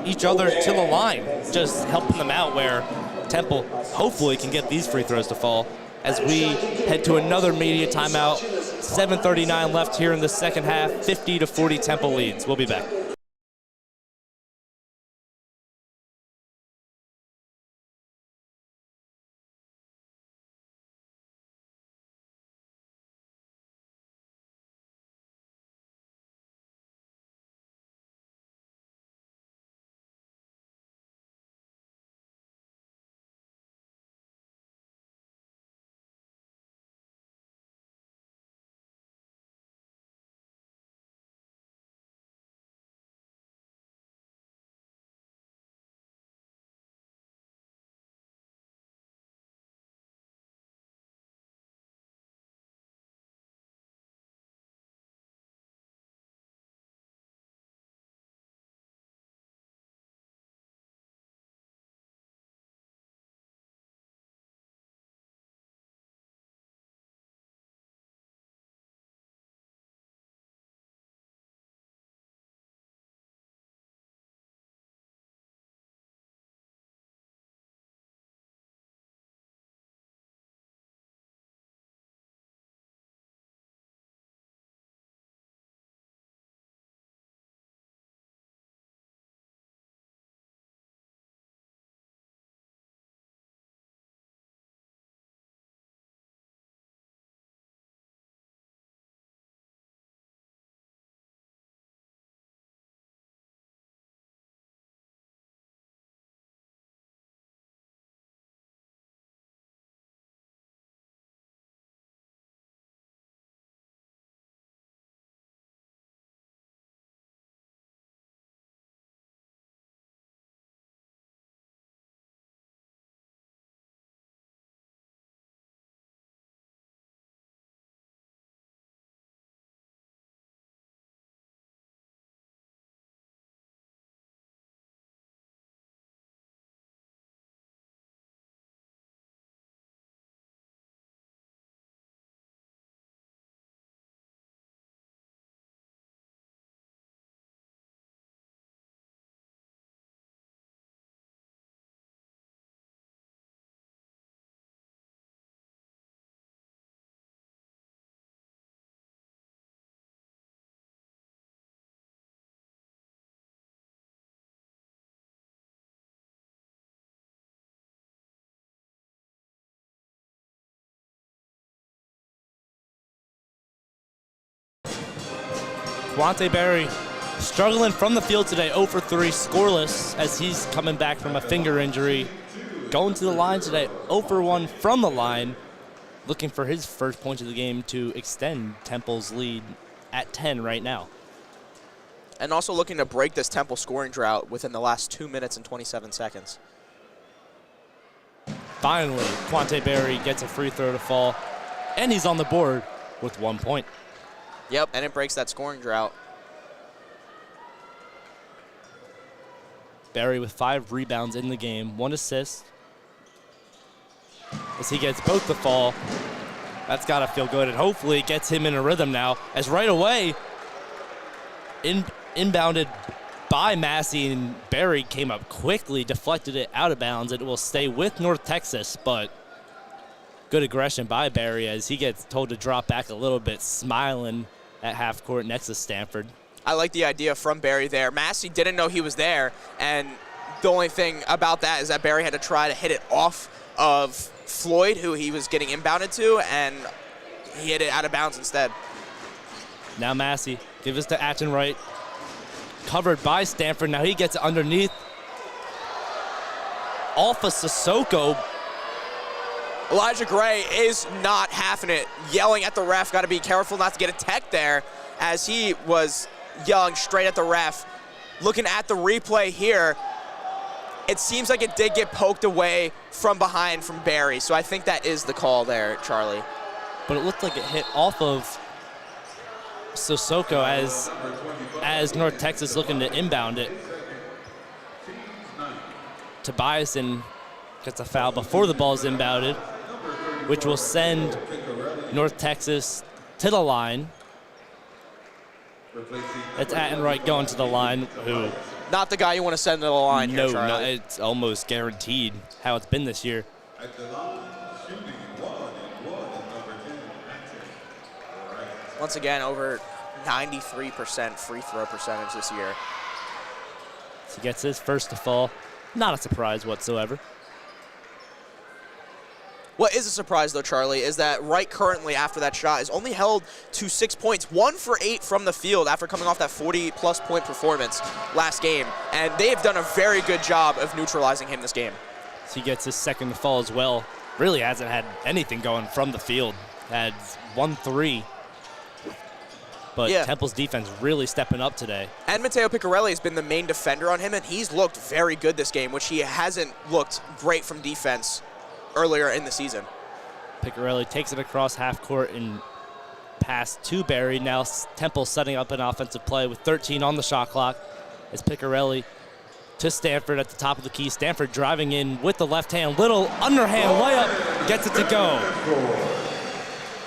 each other to the line, just helping them out where Temple hopefully can get these free throws to fall as we head to another media timeout. 7:39 left here in the second half, 50-40 Temple leads. We'll be back. Quante Berry struggling from the field today, 0 for 3, scoreless as he's coming back from a finger injury. Going to the line today, 0 for 1 from the line, looking for his first point of the game to extend Temple's lead at 10 right now. And also looking to break this Temple scoring drought within the last 2 minutes and 27 seconds. Finally, Quante Berry gets a free throw to fall, and he's on the board with 1 point. Yep, and it breaks that scoring drought. Berry with 5 rebounds in the game, 1 assist. As he gets both the fall, that's got to feel good, and hopefully it gets him in a rhythm now, as right away, inbounded by Massey, and Berry came up quickly, deflected it out of bounds, and it will stay with North Texas, but good aggression by Berry as he gets told to drop back a little bit, smiling at half court next to Stanford. I like the idea from Berry there. Massey didn't know he was there, and the only thing about that is that Berry had to try to hit it off of Floyd, who he was getting inbounded to, and he hit it out of bounds instead. Now Massey gives it to Attenwright, covered by Stanford. Now he gets it underneath. Off of Sissoko. Elijah Gray is not having it, yelling at the ref. Got to be careful not to get a tech there, as he was yelling straight at the ref. Looking at the replay here, it seems like it did get poked away from behind from Berry, so I think that is the call there, Charlie. But it looked like it hit off of Sissoko as North Texas looking to inbound it. Tobiasen gets a foul before the ball is inbounded, which will send North Texas to the line. It's Attenwright going to the line, who... Not the guy you want to send to the line here, No, Charlie. it's almost guaranteed how it's been this year. At the line, shooting 1 and 1 and number 10, Atten. All right. Once again, over 93% free throw percentage this year. He gets his first to fall. Not a surprise whatsoever. What is a surprise, though, Charlie, is that Wright currently, after that shot, is only held to 6 points, 1 for 8 from the field after coming off that 40-plus point performance last game. And they have done a very good job of neutralizing him this game. He gets his second to fall as well. Really hasn't had anything going from the field. Had 1-3. But Yeah. Temple's defense really stepping up today. And Matteo Piccarelli has been the main defender on him, and he's looked very good this game, which he hasn't looked great from defense earlier in the season. Piccarelli takes it across half court and pass to Berry. Now Temple setting up an offensive play with 13 on the shot clock. As Piccarelli to Stanford at the top of the key. Stanford driving in with the left hand. Little underhand layup, gets it to go.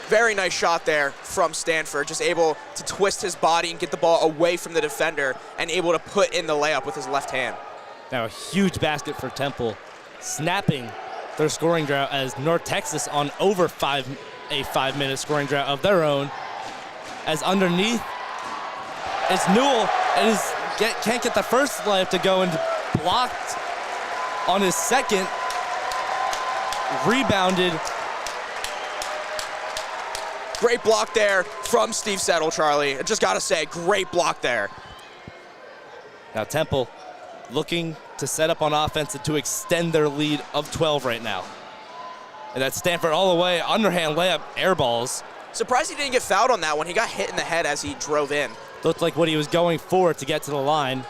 Very nice shot there from Stanford, just able to twist his body and get the ball away from the defender and able to put in the layup with his left hand. Now a huge basket for Temple, snapping their scoring drought as North Texas on over a 5-minute scoring drought of their own. As underneath, it's Newell, and can't get the first layup to go, and blocked on his second. Rebounded. Great block there from Steve Settle, Charlie. I just got to say, great block there. Now Temple looking to set up on offense and to extend their lead of 12 right now. And that's Stanford all the way, underhand layup, air balls. Surprised he didn't get fouled on that one. He got hit in the head as he drove in. Looked like what he was going for to get to the line.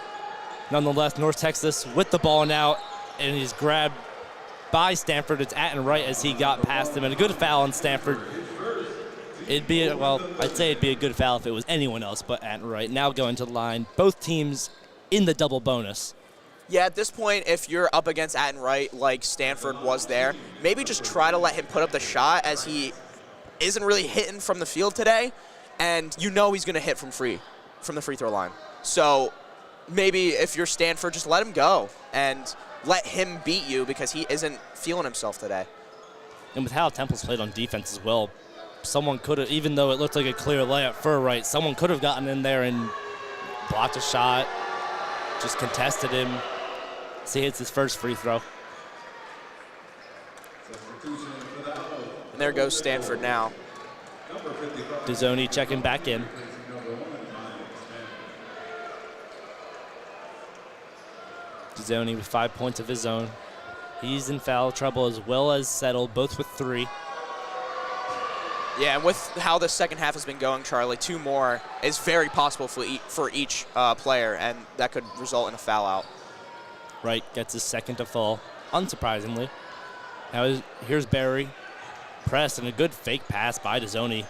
Nonetheless, North Texas with the ball now, and he's grabbed by Stanford. It's Attenwright as he got past him, and a good foul on Stanford. I'd say it'd be a good foul if it was anyone else but Attenwright. Now going to the line. Both teams in the double bonus. Yeah, at this point, if you're up against Attenwright like Stanford was there, maybe just try to let him put up the shot, as he isn't really hitting from the field today, and you know he's going to hit from the free throw line. So maybe if you're Stanford, just let him go and let him beat you, because he isn't feeling himself today. And with how Temple's played on defense as well, someone could have, even though it looked like a clear layup for Wright, someone could have gotten in there and blocked a shot, just contested him. So he hits his first free throw. And there goes Stanford now. Dezzoni checking back in. Dezzoni with 5 points of his own. He's in foul trouble as well as Settle, both with 3. Yeah, and with how the second half has been going, Charlie, 2 more is very possible for each player, and that could result in a foul out. Wright gets his second to fall, unsurprisingly. Now here's Barry. Press and a good fake pass by Dezzoni.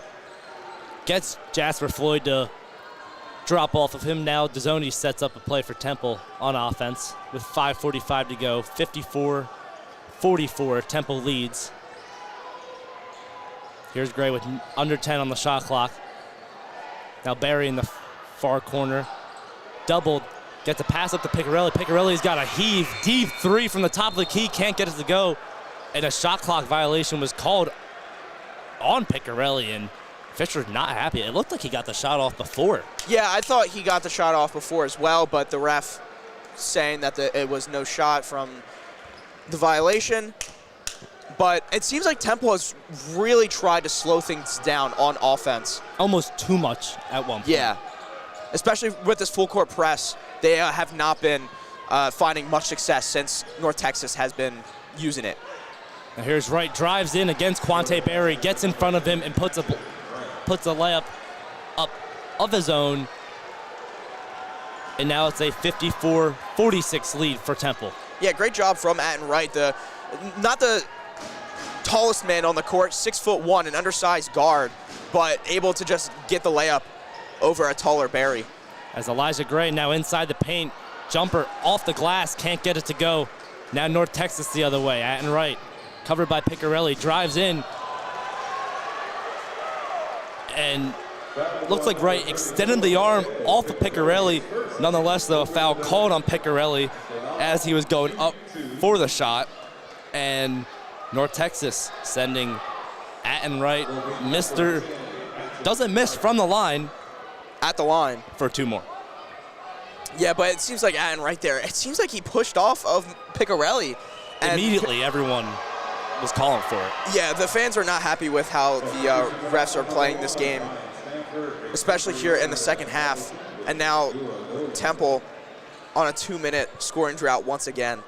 Gets Jasper Floyd to drop off of him. Now Dezzoni sets up a play for Temple on offense with 5:45 to go. 54-44, Temple leads. Here's Gray with under 10 on the shot clock. Now Barry in the far corner. Doubled. Gets a pass up to Picarelli. Picarelli's got a heave. Deep 3 from the top of the key. Can't get it to go. And a shot clock violation was called on Picarelli. And Fisher's not happy. It looked like he got the shot off before. Yeah, I thought he got the shot off before as well, but the ref saying that it was no shot from the violation. But it seems like Temple has really tried to slow things down on offense. Almost too much at one point. Yeah, especially with this full court press. They have not been finding much success since North Texas has been using it. Now here's Wright, drives in against Quante Barry, gets in front of him and puts a layup up of his own. And now it's a 54-46 lead for Temple. Yeah, great job from Atten Wright. Not the tallest man on the court, 6'1", an undersized guard, but able to just get the layup over a taller Barry. As Elijah Gray now inside the paint, jumper off the glass, can't get it to go. Now North Texas the other way. Atten Wright, covered by Picarelli, drives in. And looks like Wright extended the arm off of Picarelli. Nonetheless, though, a foul called on Picarelli as he was going up for the shot. And North Texas sending Atten Wright, doesn't miss from the line. At the line. For 2 more. Yeah, but it seems like Atten right there. It seems like he pushed off of Picarelli. Immediately, everyone was calling for it. Yeah, the fans are not happy with how the refs are playing this game, especially here in the second half. And now Temple on a 2-minute scoring drought once again.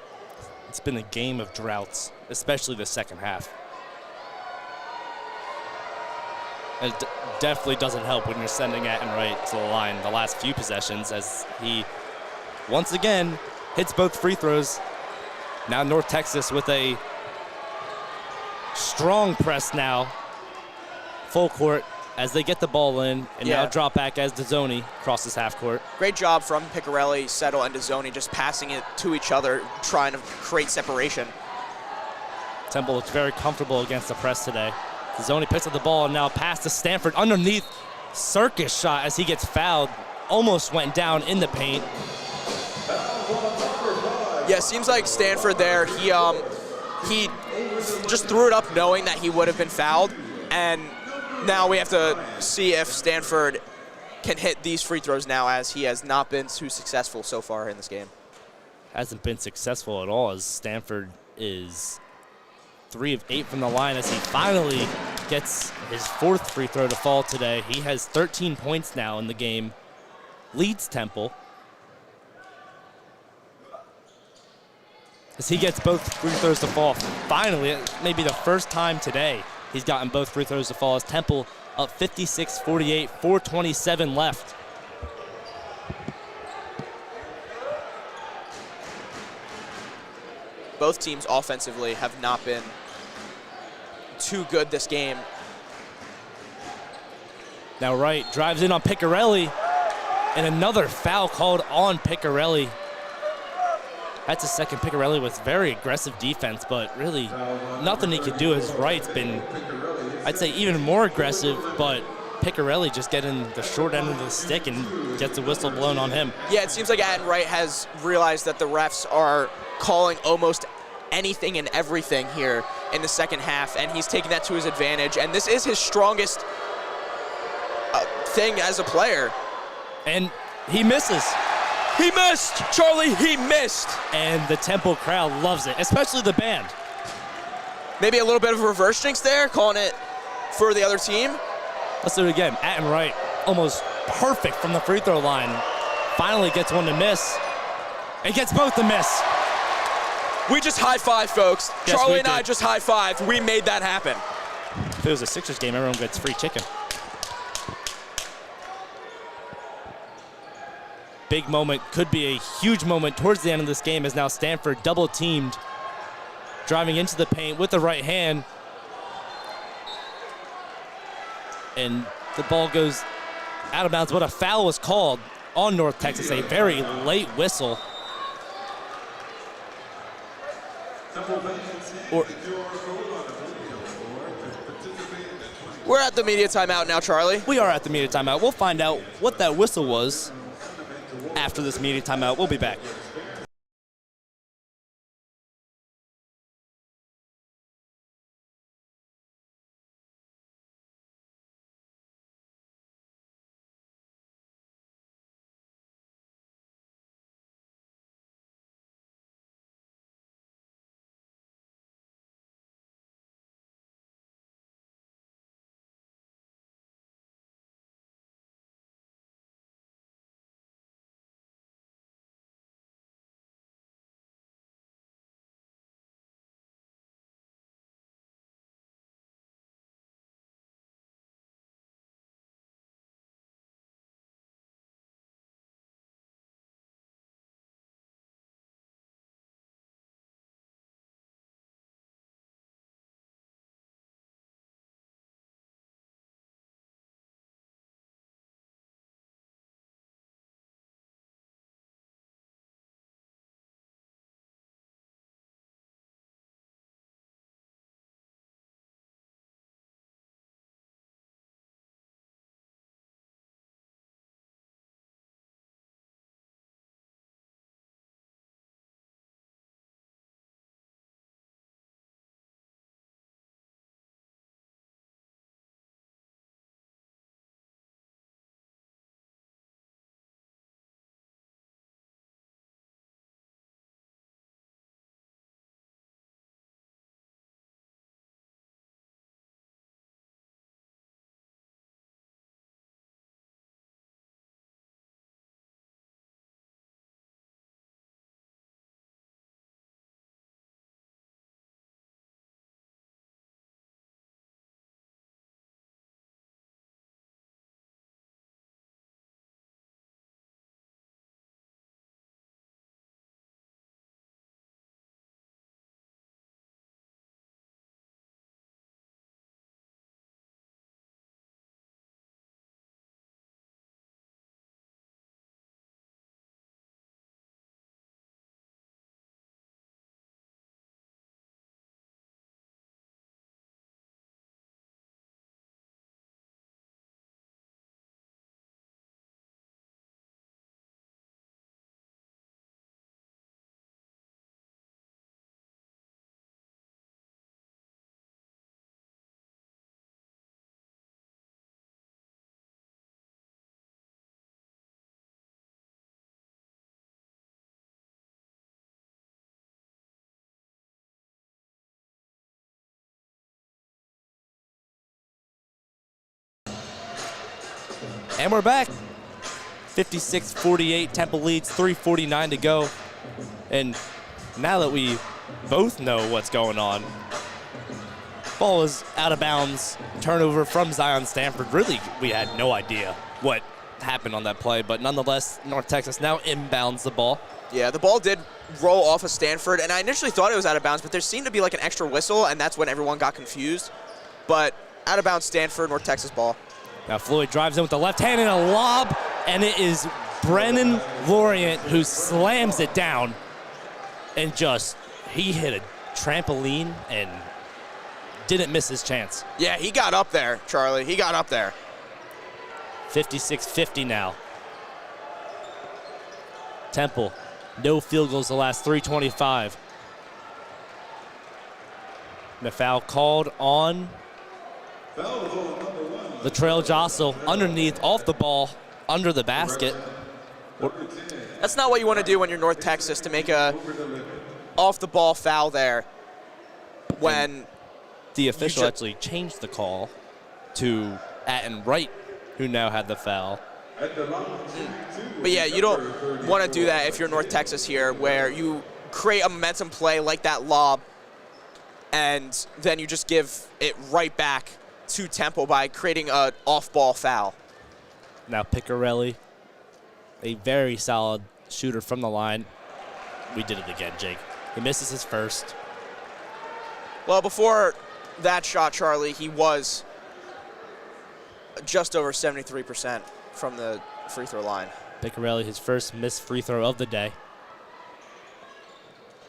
It's been a game of droughts, especially the second half. It definitely doesn't help when you're sending Atten Wright to the line the last few possessions, as he once again hits both free throws. Now North Texas with a strong press now, full court as they get the ball in, and now drop back as Dezzoni crosses half court. Great job from Picarelli, Settle, and Dezzoni just passing it to each other, trying to create separation. Temple looks very comfortable against the press today. Dezzoni picks up the ball and now pass to Stanford underneath. Circus shot as he gets fouled. Almost went down in the paint. Yeah, seems like Stanford there, he just threw it up knowing that he would have been fouled. And now we have to see if Stanford can hit these free throws now, as he has not been too successful so far in this game. Hasn't been successful at all, as Stanford is 3 of 8 from the line as he finally gets his 4th free throw to fall today. He has 13 points now in the game, leads Temple. As he gets both free throws to fall. Finally, maybe the first time today he's gotten both free throws to fall, as Temple up 56-48, 4:27 left. Both teams offensively have not been too good this game. Now Wright drives in on Picarelli, and another foul called on Picarelli. That's a second. Picarelli with very aggressive defense, but really nothing he could do, as Wright's been, I'd say, even more aggressive, but Picarelli just getting the short end of the stick and gets the whistle blown on him. Yeah, it seems like Atten Wright has realized that the refs are calling almost anything and everything here in the second half, and he's taking that to his advantage. And this is his strongest thing as a player. And he misses. He missed, Charlie, he missed. And the Temple crowd loves it, especially the band. Maybe a little bit of a reverse jinx there, calling it for the other team. Let's do it again. Atten Wright, almost perfect from the free throw line. Finally gets one to miss. and gets both the miss. We just high-fived, folks. Yes, Charlie we and I did. just high-fived. We made that happen. If it was a Sixers game, everyone gets free chicken. Big moment, could be a huge moment towards the end of this game as now Stanford double teamed, driving into the paint with the right hand. And the ball goes out of bounds, but a foul was called on North Texas, a very late whistle. We're at the media timeout now, Charlie. We are at the media timeout. We'll find out what that whistle was after this media timeout. We'll be back. And we're back. 56-48, Temple leads, 3:49 to go. And now that we both know what's going on, ball is out of bounds, turnover from Zion Stanford. Really, we had no idea what happened on that play, but nonetheless, North Texas now inbounds the ball. Yeah, the ball did roll off of Stanford, and I initially thought it was out of bounds, but there seemed to be like an extra whistle, and that's when everyone got confused. But out of bounds, Stanford, North Texas ball. Now Floyd drives in with the left hand and a lob, and it is Brennan Lorient who slams it down. And he hit a trampoline and didn't miss his chance. Yeah, he got up there, Charlie. He got up there. 56-50 now. Temple, no field goals the last 3:25. The foul called on Latrell Jostle underneath, off the ball, under the basket. That's not what you want to do when you're North Texas, to make a off-the-ball foul there when the official actually changed the call to Atten Wright, who now had the foul. At the line, shooting 2. But yeah, you don't want to do that if you're North Texas here, where you create a momentum play like that lob, and then you just give it right back to Temple by creating an off-ball foul. Now Picarelli, a very solid shooter from the line. We did it again, Jake. He misses his first. Well, before that shot, Charlie, he was just over 73% from the free throw line. Picarelli, his first missed free throw of the day.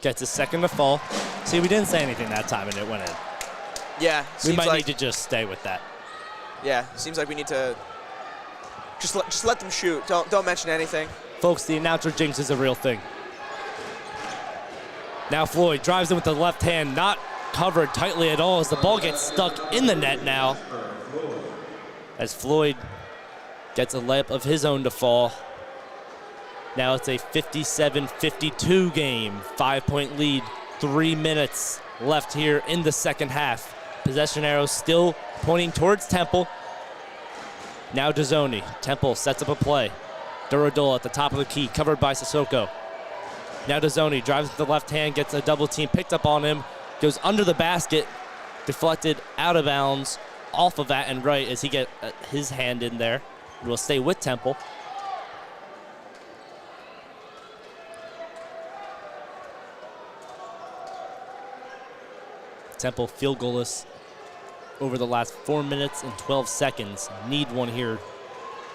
Gets his second to fall. See, we didn't say anything that time and it went in. Yeah, We seems might like, need to just stay with that. yeah, seems like we need to just let them shoot. Don't mention anything. Folks, the announcer jinx is a real thing. Now Floyd drives in with the left hand, not covered tightly at all as the ball gets stuck in the net now. As Floyd gets a layup of his own to fall. Now it's a 57-52 game, 5-point lead, 3 minutes left here in the second half. Possession arrow still pointing towards Temple. Now Dazzoni. Temple sets up a play. Duradola at the top of the key, covered by Sissoko. Now Dazzoni drives with the left hand, gets a double team picked up on him, goes under the basket, deflected out of bounds, off of that and right as he gets his hand in there. It will stay with Temple. Temple field goalless over the last 4 minutes and 12 seconds. Need one here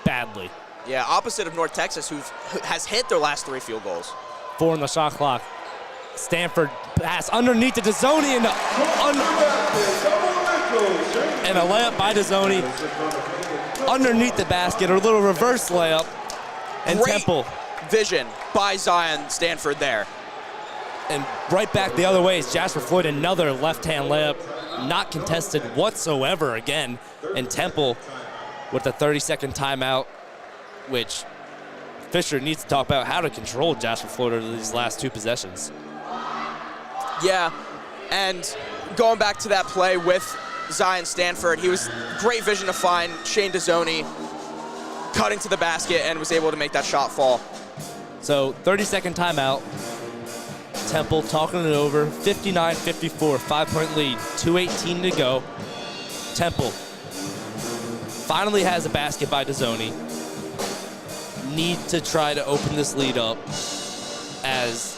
badly. Yeah, opposite of North Texas, who has hit their last 3 field goals. 4 on the shot clock. Stanford pass underneath to Dazzoni and a layup by Dazzoni underneath the basket, or a little reverse layup. And Great Temple. vision by Zion Stanford there. And right back the other way is Jasper Floyd, another left-hand layup, not contested whatsoever again. And Temple with a 30-second timeout, which Fisher needs to talk about how to control Jasper Floyd over these last 2 possessions. Yeah, and going back to that play with Zion Stanford, he was great vision to find Shane Dazzoni cutting to the basket and was able to make that shot fall. So 30-second timeout. Temple talking it over, 59-54, 5-point lead, 2:18 to go. Temple finally has a basket by Dazzoni. Need to try to open this lead up as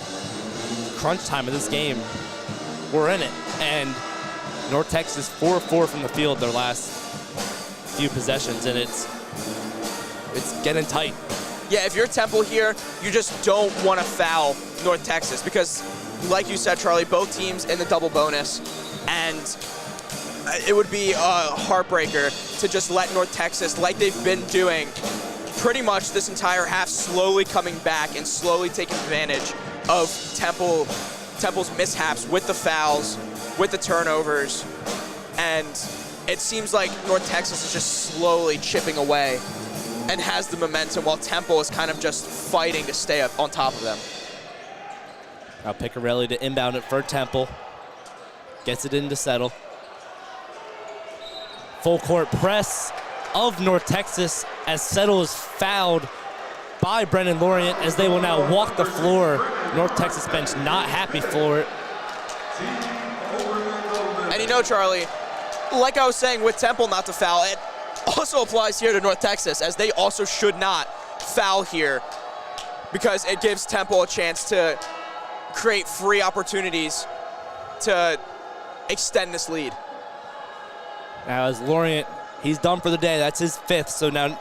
crunch time of this game. We're in it. And North Texas 4-4 from the field their last few possessions, and it's getting tight. Yeah, if you're Temple here, you just don't want to foul North Texas because, like you said, Charlie, both teams in the double bonus, and it would be a heartbreaker to just let North Texas, like they've been doing pretty much this entire half, slowly coming back and slowly taking advantage of Temple's mishaps with the fouls, with the turnovers, and it seems like North Texas is just slowly chipping away and has the momentum while Temple is kind of just fighting to stay up on top of them. Now Picarelli to inbound it for Temple. Gets it in to Settle. Full court press of North Texas as Settle is fouled by Brendan Lorient as they will now walk the floor. North Texas bench not happy for it. And you know, Charlie, like I was saying with Temple not to foul, it also applies here to North Texas, as they also should not foul here because it gives Temple a chance to create free opportunities to extend this lead. Now as Lorient, he's done for the day. That's his 5th, so now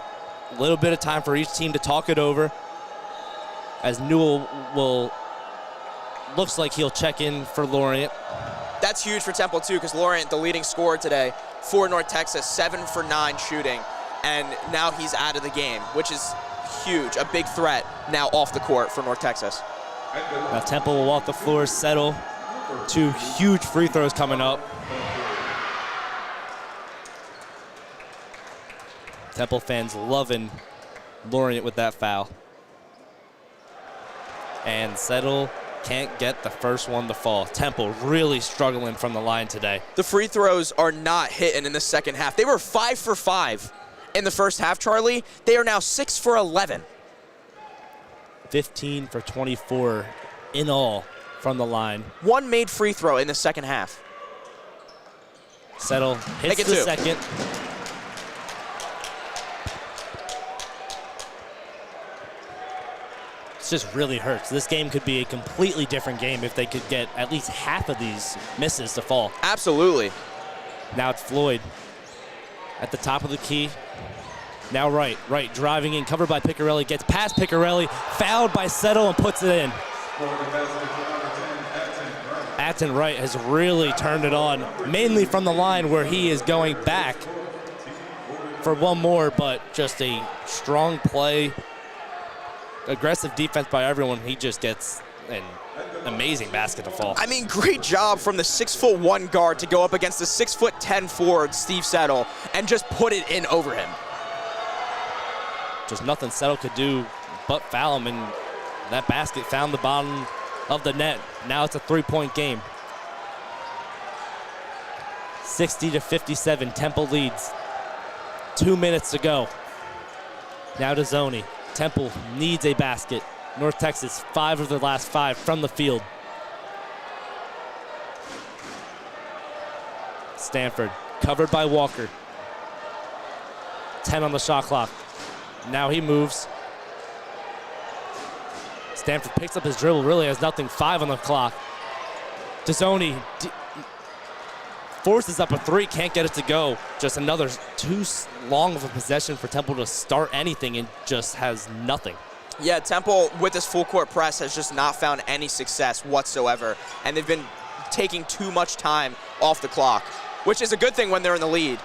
a little bit of time for each team to talk it over as Newell looks like he'll check in for Lorient. That's huge for Temple too, because Lorient, the leading scorer today for North Texas, 7 for 9 shooting, and now he's out of the game, which is huge, a big threat now off the court for North Texas. Now Temple will walk the floor, Settle. 2 huge free throws coming up. Temple fans loving Lorient with that foul. And Settle can't get the first one to fall. Temple really struggling from the line today. The free throws are not hitting in the second half. They were 5 for 5, in the first half, Charlie. They are now 6 for 11. 15 for 24 in all from the line. One made free throw in the second half. Settle hits Make it the two. second. This just really hurts. This game could be a completely different game if they could get at least half of these misses to fall. Absolutely. Now it's Floyd at the top of the key. Now Wright driving in, covered by Picarelli, gets past Picarelli, fouled by Settle and puts it in. Atten Wright has really turned it on, mainly from the line where he is going back for one more, but just a strong play, aggressive defense by everyone. He just gets an amazing basket to fall. I mean, great job from the 6'1" guard to go up against the 6'10" forward, Steve Settle, and just put it in over him. Just nothing Settle could do but foul him, and that basket found the bottom of the net. Now it's a three-point game. 60-57, Temple leads. 2 minutes to go. Now to Zoni. Temple needs a basket. North Texas, 5 of their last 5 from the field. Stanford, covered by Walker. 10 on the shot clock. Now he moves. Stanford picks up his dribble, really has nothing. 5 on the clock. Dezzoni forces up a 3, can't get it to go. Just another too long of a possession for Temple to start anything and just has nothing. Yeah, Temple, with this full court press, has just not found any success whatsoever, and they've been taking too much time off the clock, which is a good thing when they're in the lead,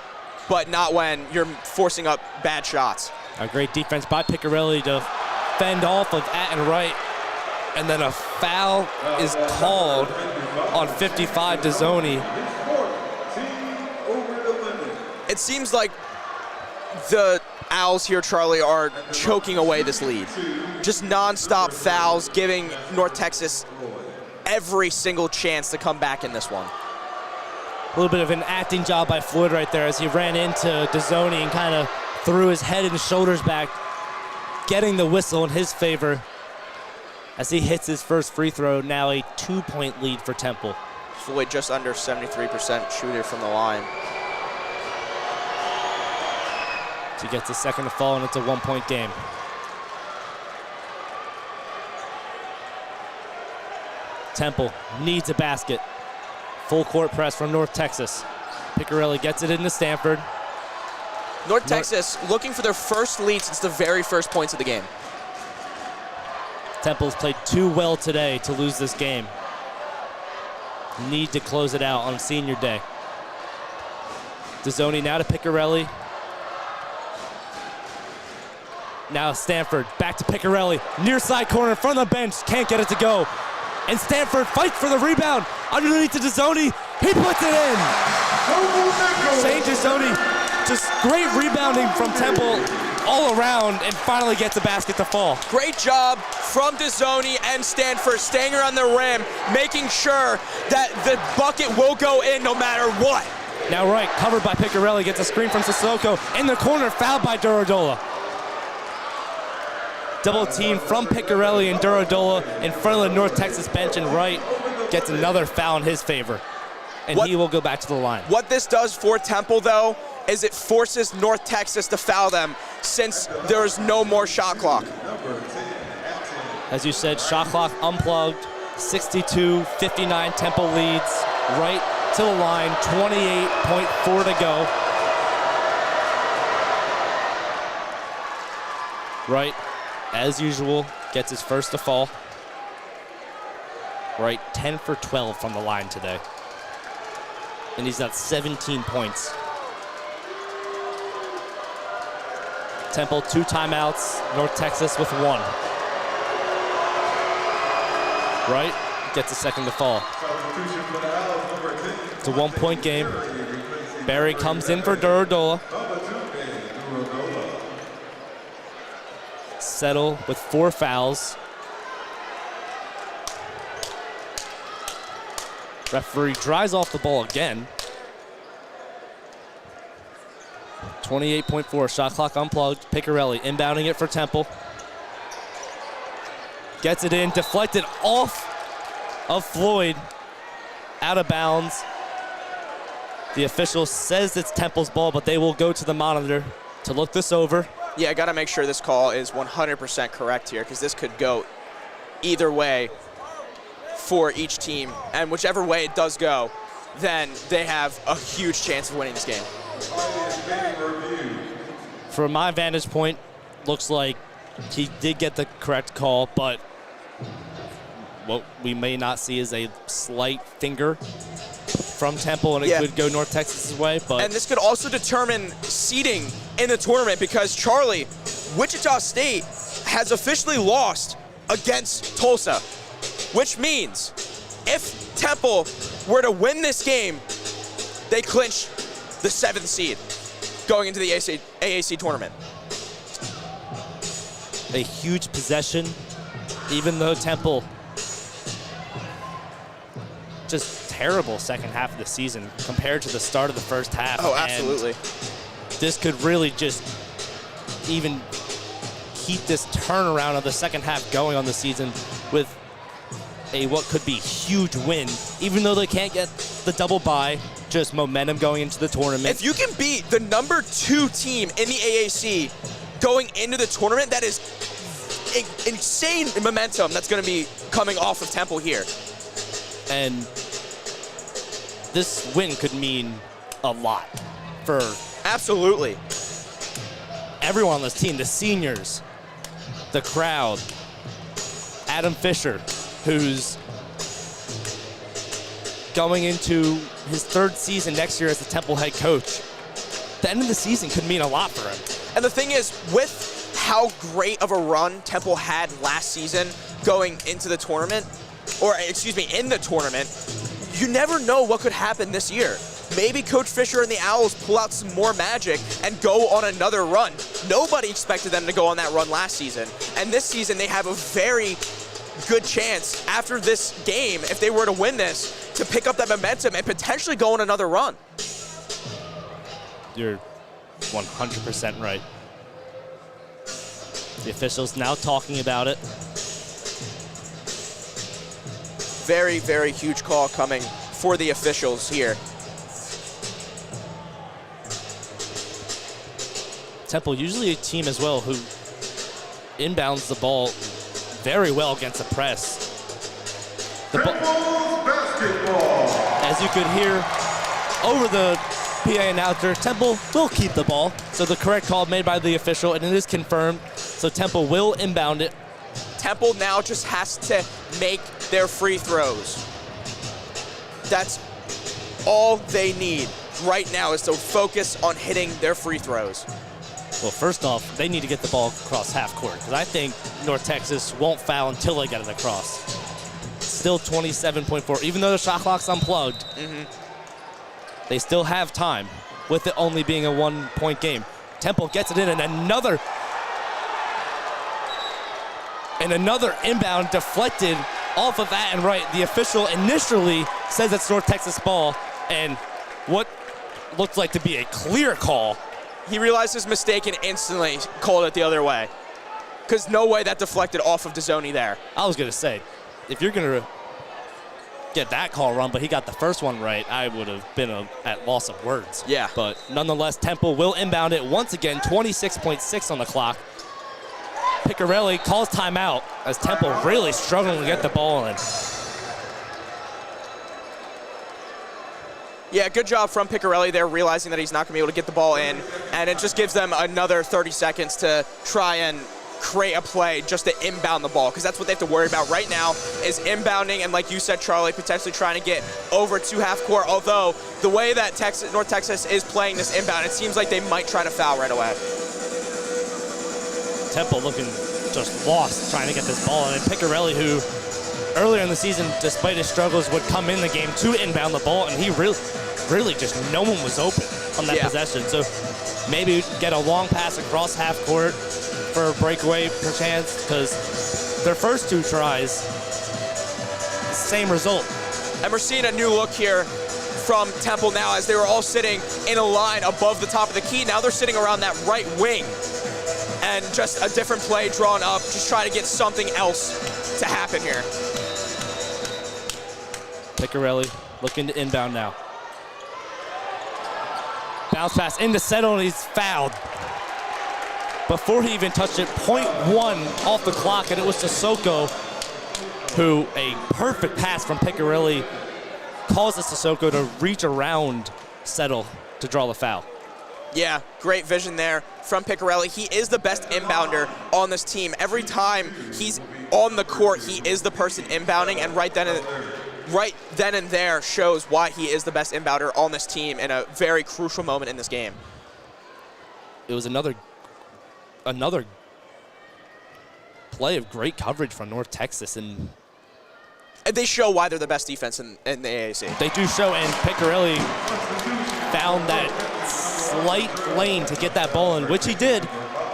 but not when you're forcing up bad shots. A great defense by Picarelli to fend off of Atten Wright, and then a foul is called on 55 Dezzoni. It seems like the Owls here, Charlie, are choking away this lead. Just nonstop fouls, giving North Texas every single chance to come back in this one. A little bit of an acting job by Floyd right there as he ran into Dezzoni and kind of threw his head and shoulders back, getting the whistle in his favor as he hits his first free throw. Now a 2-point lead for Temple. Floyd just under 73% shooter from the line. He gets a second to fall, and it's a 1-point game. Temple needs a basket. Full court press from North Texas. Picarelli gets it into Stanford. North Texas looking for their first lead since the very first points of the game. Temple's played too well today to lose this game. Need to close it out on senior day. Dezzoni now to Picarelli. Now Stanford, back to Picarelli, near side corner, from the bench, can't get it to go. And Stanford fights for the rebound, underneath to Dezzoni, he puts it in! Shane Dezzoni, just great rebounding from Temple all around, and finally gets the basket to fall. Great job from Dezzoni and Stanford staying around the rim, making sure that the bucket will go in no matter what. Now Wright, covered by Picarelli, gets a screen from Sissoko, in the corner, fouled by Duradola. Double team from Picarelli and Duradola in front of the North Texas bench, and Wright gets another foul in his favor. And he will go back to the line. What this does for Temple, though, is it forces North Texas to foul them since there's no more shot clock. As you said, shot clock unplugged, 62-59, Temple leads. Right to the line, 28.4 to go. Wright, as usual, gets his first to fall. Wright, 10 for 12 from the line today. And he's got 17 points. Temple, 2 timeouts. North Texas with 1. Wright gets a second to fall. It's a 1-point game. Barry comes in for Duradola. Settle with 4 fouls. Referee dries off the ball again. 28.4, shot clock unplugged. Picarelli inbounding it for Temple. Gets it in, deflected off of Floyd, out of bounds. The official says it's Temple's ball, but they will go to the monitor to look this over. Yeah, I got to make sure this call is 100% correct here, because this could go either way for each team. And whichever way it does go, then they have a huge chance of winning this game. From my vantage point, looks like he did get the correct call, but what we may not see is a slight finger from Temple, and it could go North Texas's way. But and this could also determine seeding in the tournament, because Charlie, Wichita State has officially lost against Tulsa, which means if Temple were to win this game, they clinch the 7th seed going into the AAC tournament. A huge possession, even though Temple, just terrible second half of the season compared to the start of the first half. Oh, absolutely. And this could really just even keep this turnaround of the second half going on the season with a what could be huge win, even though they can't get the double bye, just momentum going into the tournament. If you can beat the number 2 team in the AAC going into the tournament, that is insane momentum that's going to be coming off of Temple here. And this win could mean a lot for Absolutely. everyone on this team, the seniors, the crowd, Adam Fisher, who's going into his 3rd season next year as the Temple head coach. The end of the season could mean a lot for him. And the thing is, with how great of a run Temple had last season going into the tournament, or excuse me, in the tournament, you never know what could happen this year. Maybe Coach Fisher and the Owls pull out some more magic and go on another run. Nobody expected them to go on that run last season. And this season, they have a very good chance after this game, if they were to win this, to pick up that momentum and potentially go on another run. You're 100% right. The officials now talking about it. Very, very huge call coming for the officials here. Temple, usually a team as well who inbounds the ball very well against the press. As you could hear over the PA announcer, Temple will keep the ball. So the correct call made by the official, and it is confirmed. So Temple will inbound it. Temple now just has to make their free throws. That's all they need right now, is to focus on hitting their free throws. Well, first off, they need to get the ball across half court, because I think North Texas won't foul until they get it across. Still 27.4, even though the shot clock's unplugged. They still have time, with it only being a 1-point game. Temple gets it in, and another inbound deflected off of that and right. The official initially says it's North Texas ball, and what looked like to be a clear call. He realized his mistake and instantly called it the other way, because no way that deflected off of DeZoni there. I was going to say, if you're going to get that call wrong, but he got the first one right, I would have been at loss of words. Yeah. But nonetheless, Temple will inbound it once again, 26.6 on the clock. Picarelli calls timeout as Temple really struggling to get the ball in. Yeah, good job from Picarelli there, realizing that he's not going to be able to get the ball in, and it just gives them another 30 seconds to try and create a play just to inbound the ball, because that's what they have to worry about right now, is inbounding, and like you said, Charlie, potentially trying to get over to half court, although the way that North Texas is playing this inbound, it seems like they might try to foul right away. Temple looking just lost trying to get this ball in, and Picarelli, who earlier in the season, despite his struggles, would come in the game to inbound the ball, and he really just no one was open on that possession. So maybe get a long pass across half court for a breakaway perchance, because their first 2 tries, same result. And we're seeing a new look here from Temple now, as they were all sitting in a line above the top of the key. Now they're sitting around that right wing, and just a different play drawn up, just trying to get something else to happen here. Picarelli looking to inbound now. Bounce pass into Settle, and he's fouled. Before he even touched it, 0.1 off the clock, and it was Sissoko who, a perfect pass from Picarelli, causes Sissoko to reach around Settle to draw the foul. Yeah, great vision there from Picarelli. He is the best inbounder on this team. Every time he's on the court, he is the person inbounding, and right then and there shows why he is the best inbounder on this team in a very crucial moment in this game. It was another play of great coverage from North Texas, and They show why they're the best defense in the AAC. they do show, and Picarelli found that slight lane to get that ball in, which he did,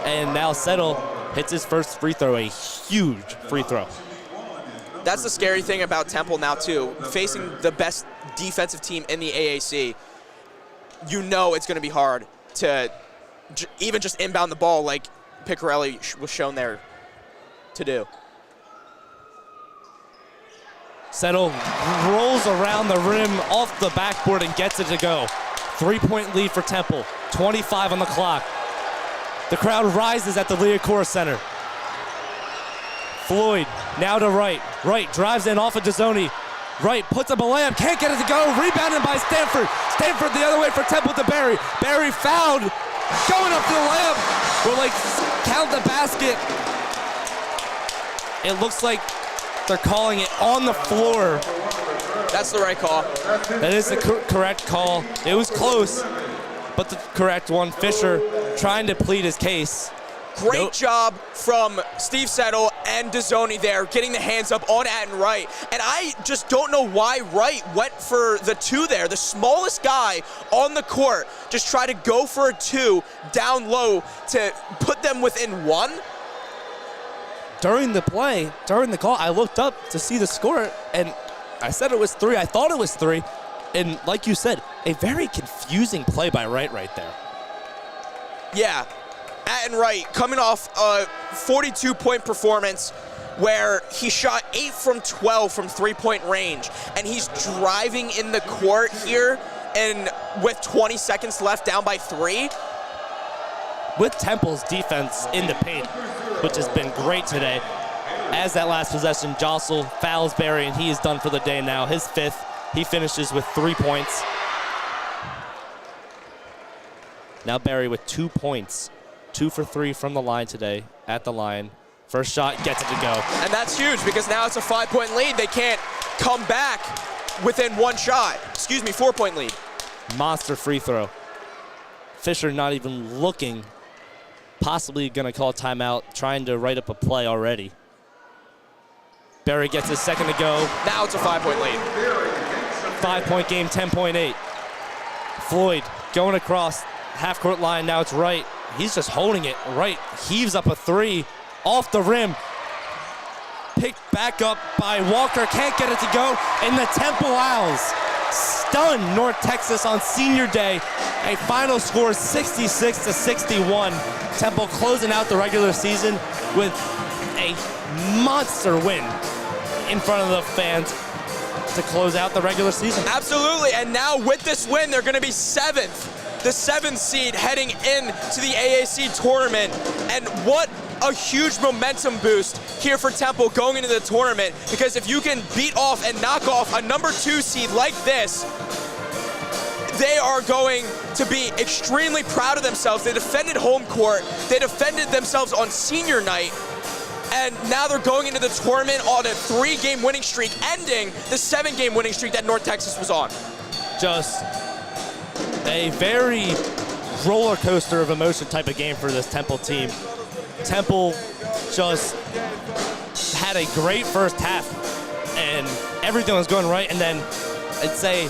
and now Settle hits his first free throw, a huge free throw. That's the scary thing about Temple now, too. Facing the best defensive team in the AAC, you know it's going to be hard to even just inbound the ball like Picarelli was shown there to do. Settle rolls around the rim off the backboard and gets it to go. 3-point lead for Temple, 25 on the clock. The crowd rises at the Liacouras Center. Floyd now to Wright. Wright drives in off of Dezzoni. Wright puts up a layup, can't get it to go. Rebounded by Stanford. Stanford the other way for Temple to Barry. Barry fouled, going up to the layup. We'll count the basket. It looks like they're calling it on the floor. That's the right call. That is the correct call. It was close, but the correct one. Fisher trying to plead his case. Great job from Steve Settle and Dezzoni there, getting the hands up on Atten Wright. And I just don't know why Wright went for the two there. The smallest guy on the court just tried to go for a two down low to put them within one. During the play, during the call, I looked up to see the score, and I said it was 3. I thought it was 3. And like you said, a very confusing play by Wright right there. Yeah, Atten Wright coming off a 42-point performance where he shot 8 from 12 from three-point range, and he's driving in the court here, and with 20 seconds left, down by 3. With Temple's defense in the paint, which has been great today, as that last possession, Jostle fouls Barry, and he is done for the day now. His 5th, he finishes with 3 points. Now Barry with 2 points, 2 for 3 from the line today, at the line. First shot gets it to go. And that's huge because now it's a 5-point lead. They can't come back within 1 shot. 4-point lead. Monster free throw. Fisher not even looking, possibly gonna call timeout, trying to write up a play already. Barry gets his second to go. Now it's a 5-point lead. 5-point game, 10.8. Floyd going across half-court line. Now it's Wright. He's just holding it. Wright heaves up a 3 off the rim. Picked back up by Walker. Can't get it to go. And the Temple Owls stun North Texas on senior day. A final score 66-61. Temple closing out the regular season with a monster win in front of the fans to close out the regular season. Absolutely, and now with this win, they're going to be 7th, the 7th seed heading into the AAC tournament. And what a huge momentum boost here for Temple going into the tournament, because if you can beat off and knock off a number 2 seed like this, they are going to be extremely proud of themselves. They defended home court, they defended themselves on senior night, and now they're going into the tournament on a 3-game winning streak, ending the 7-game winning streak that North Texas was on. Just a very roller coaster of emotion type of game for this Temple team. Temple just had a great first half, and everything was going right, and then I'd say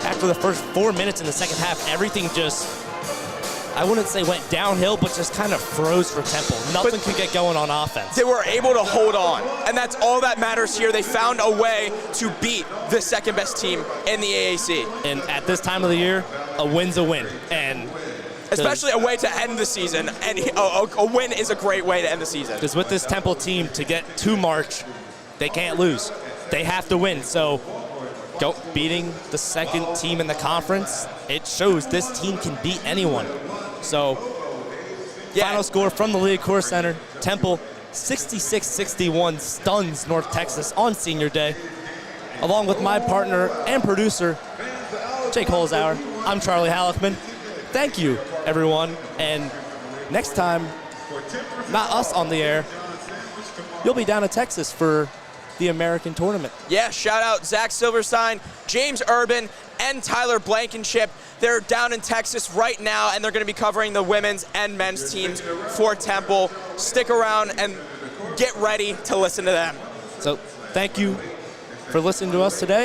after the first 4 minutes in the second half, everything just I wouldn't say went downhill, but just kind of froze for Temple. Nothing could get going on offense. They were able to hold on, and that's all that matters here. They found a way to beat the second best team in the AAC. And at this time of the year, a win's a win. And Especially a way to end the season, and a win is a great way to end the season. because with this Temple team, to get to March, they can't lose. They have to win. So beating the second team in the conference, it shows this team can beat anyone. So Yeah. final score from the Liacouras Center, Temple 66-61 stuns North Texas on senior day. Along with my partner and producer, Jake Holzauer, I'm Charlie Halleckman. Thank you, everyone. And next time, not us on the air, you'll be down in Texas for the American tournament. Yeah, shout out Zach Silverstein, James Urban, and Tyler Blankenship. They're down in Texas right now, and they're going to be covering the women's and men's teams for Temple. Stick around and get ready to listen to them. So thank you for listening to us today.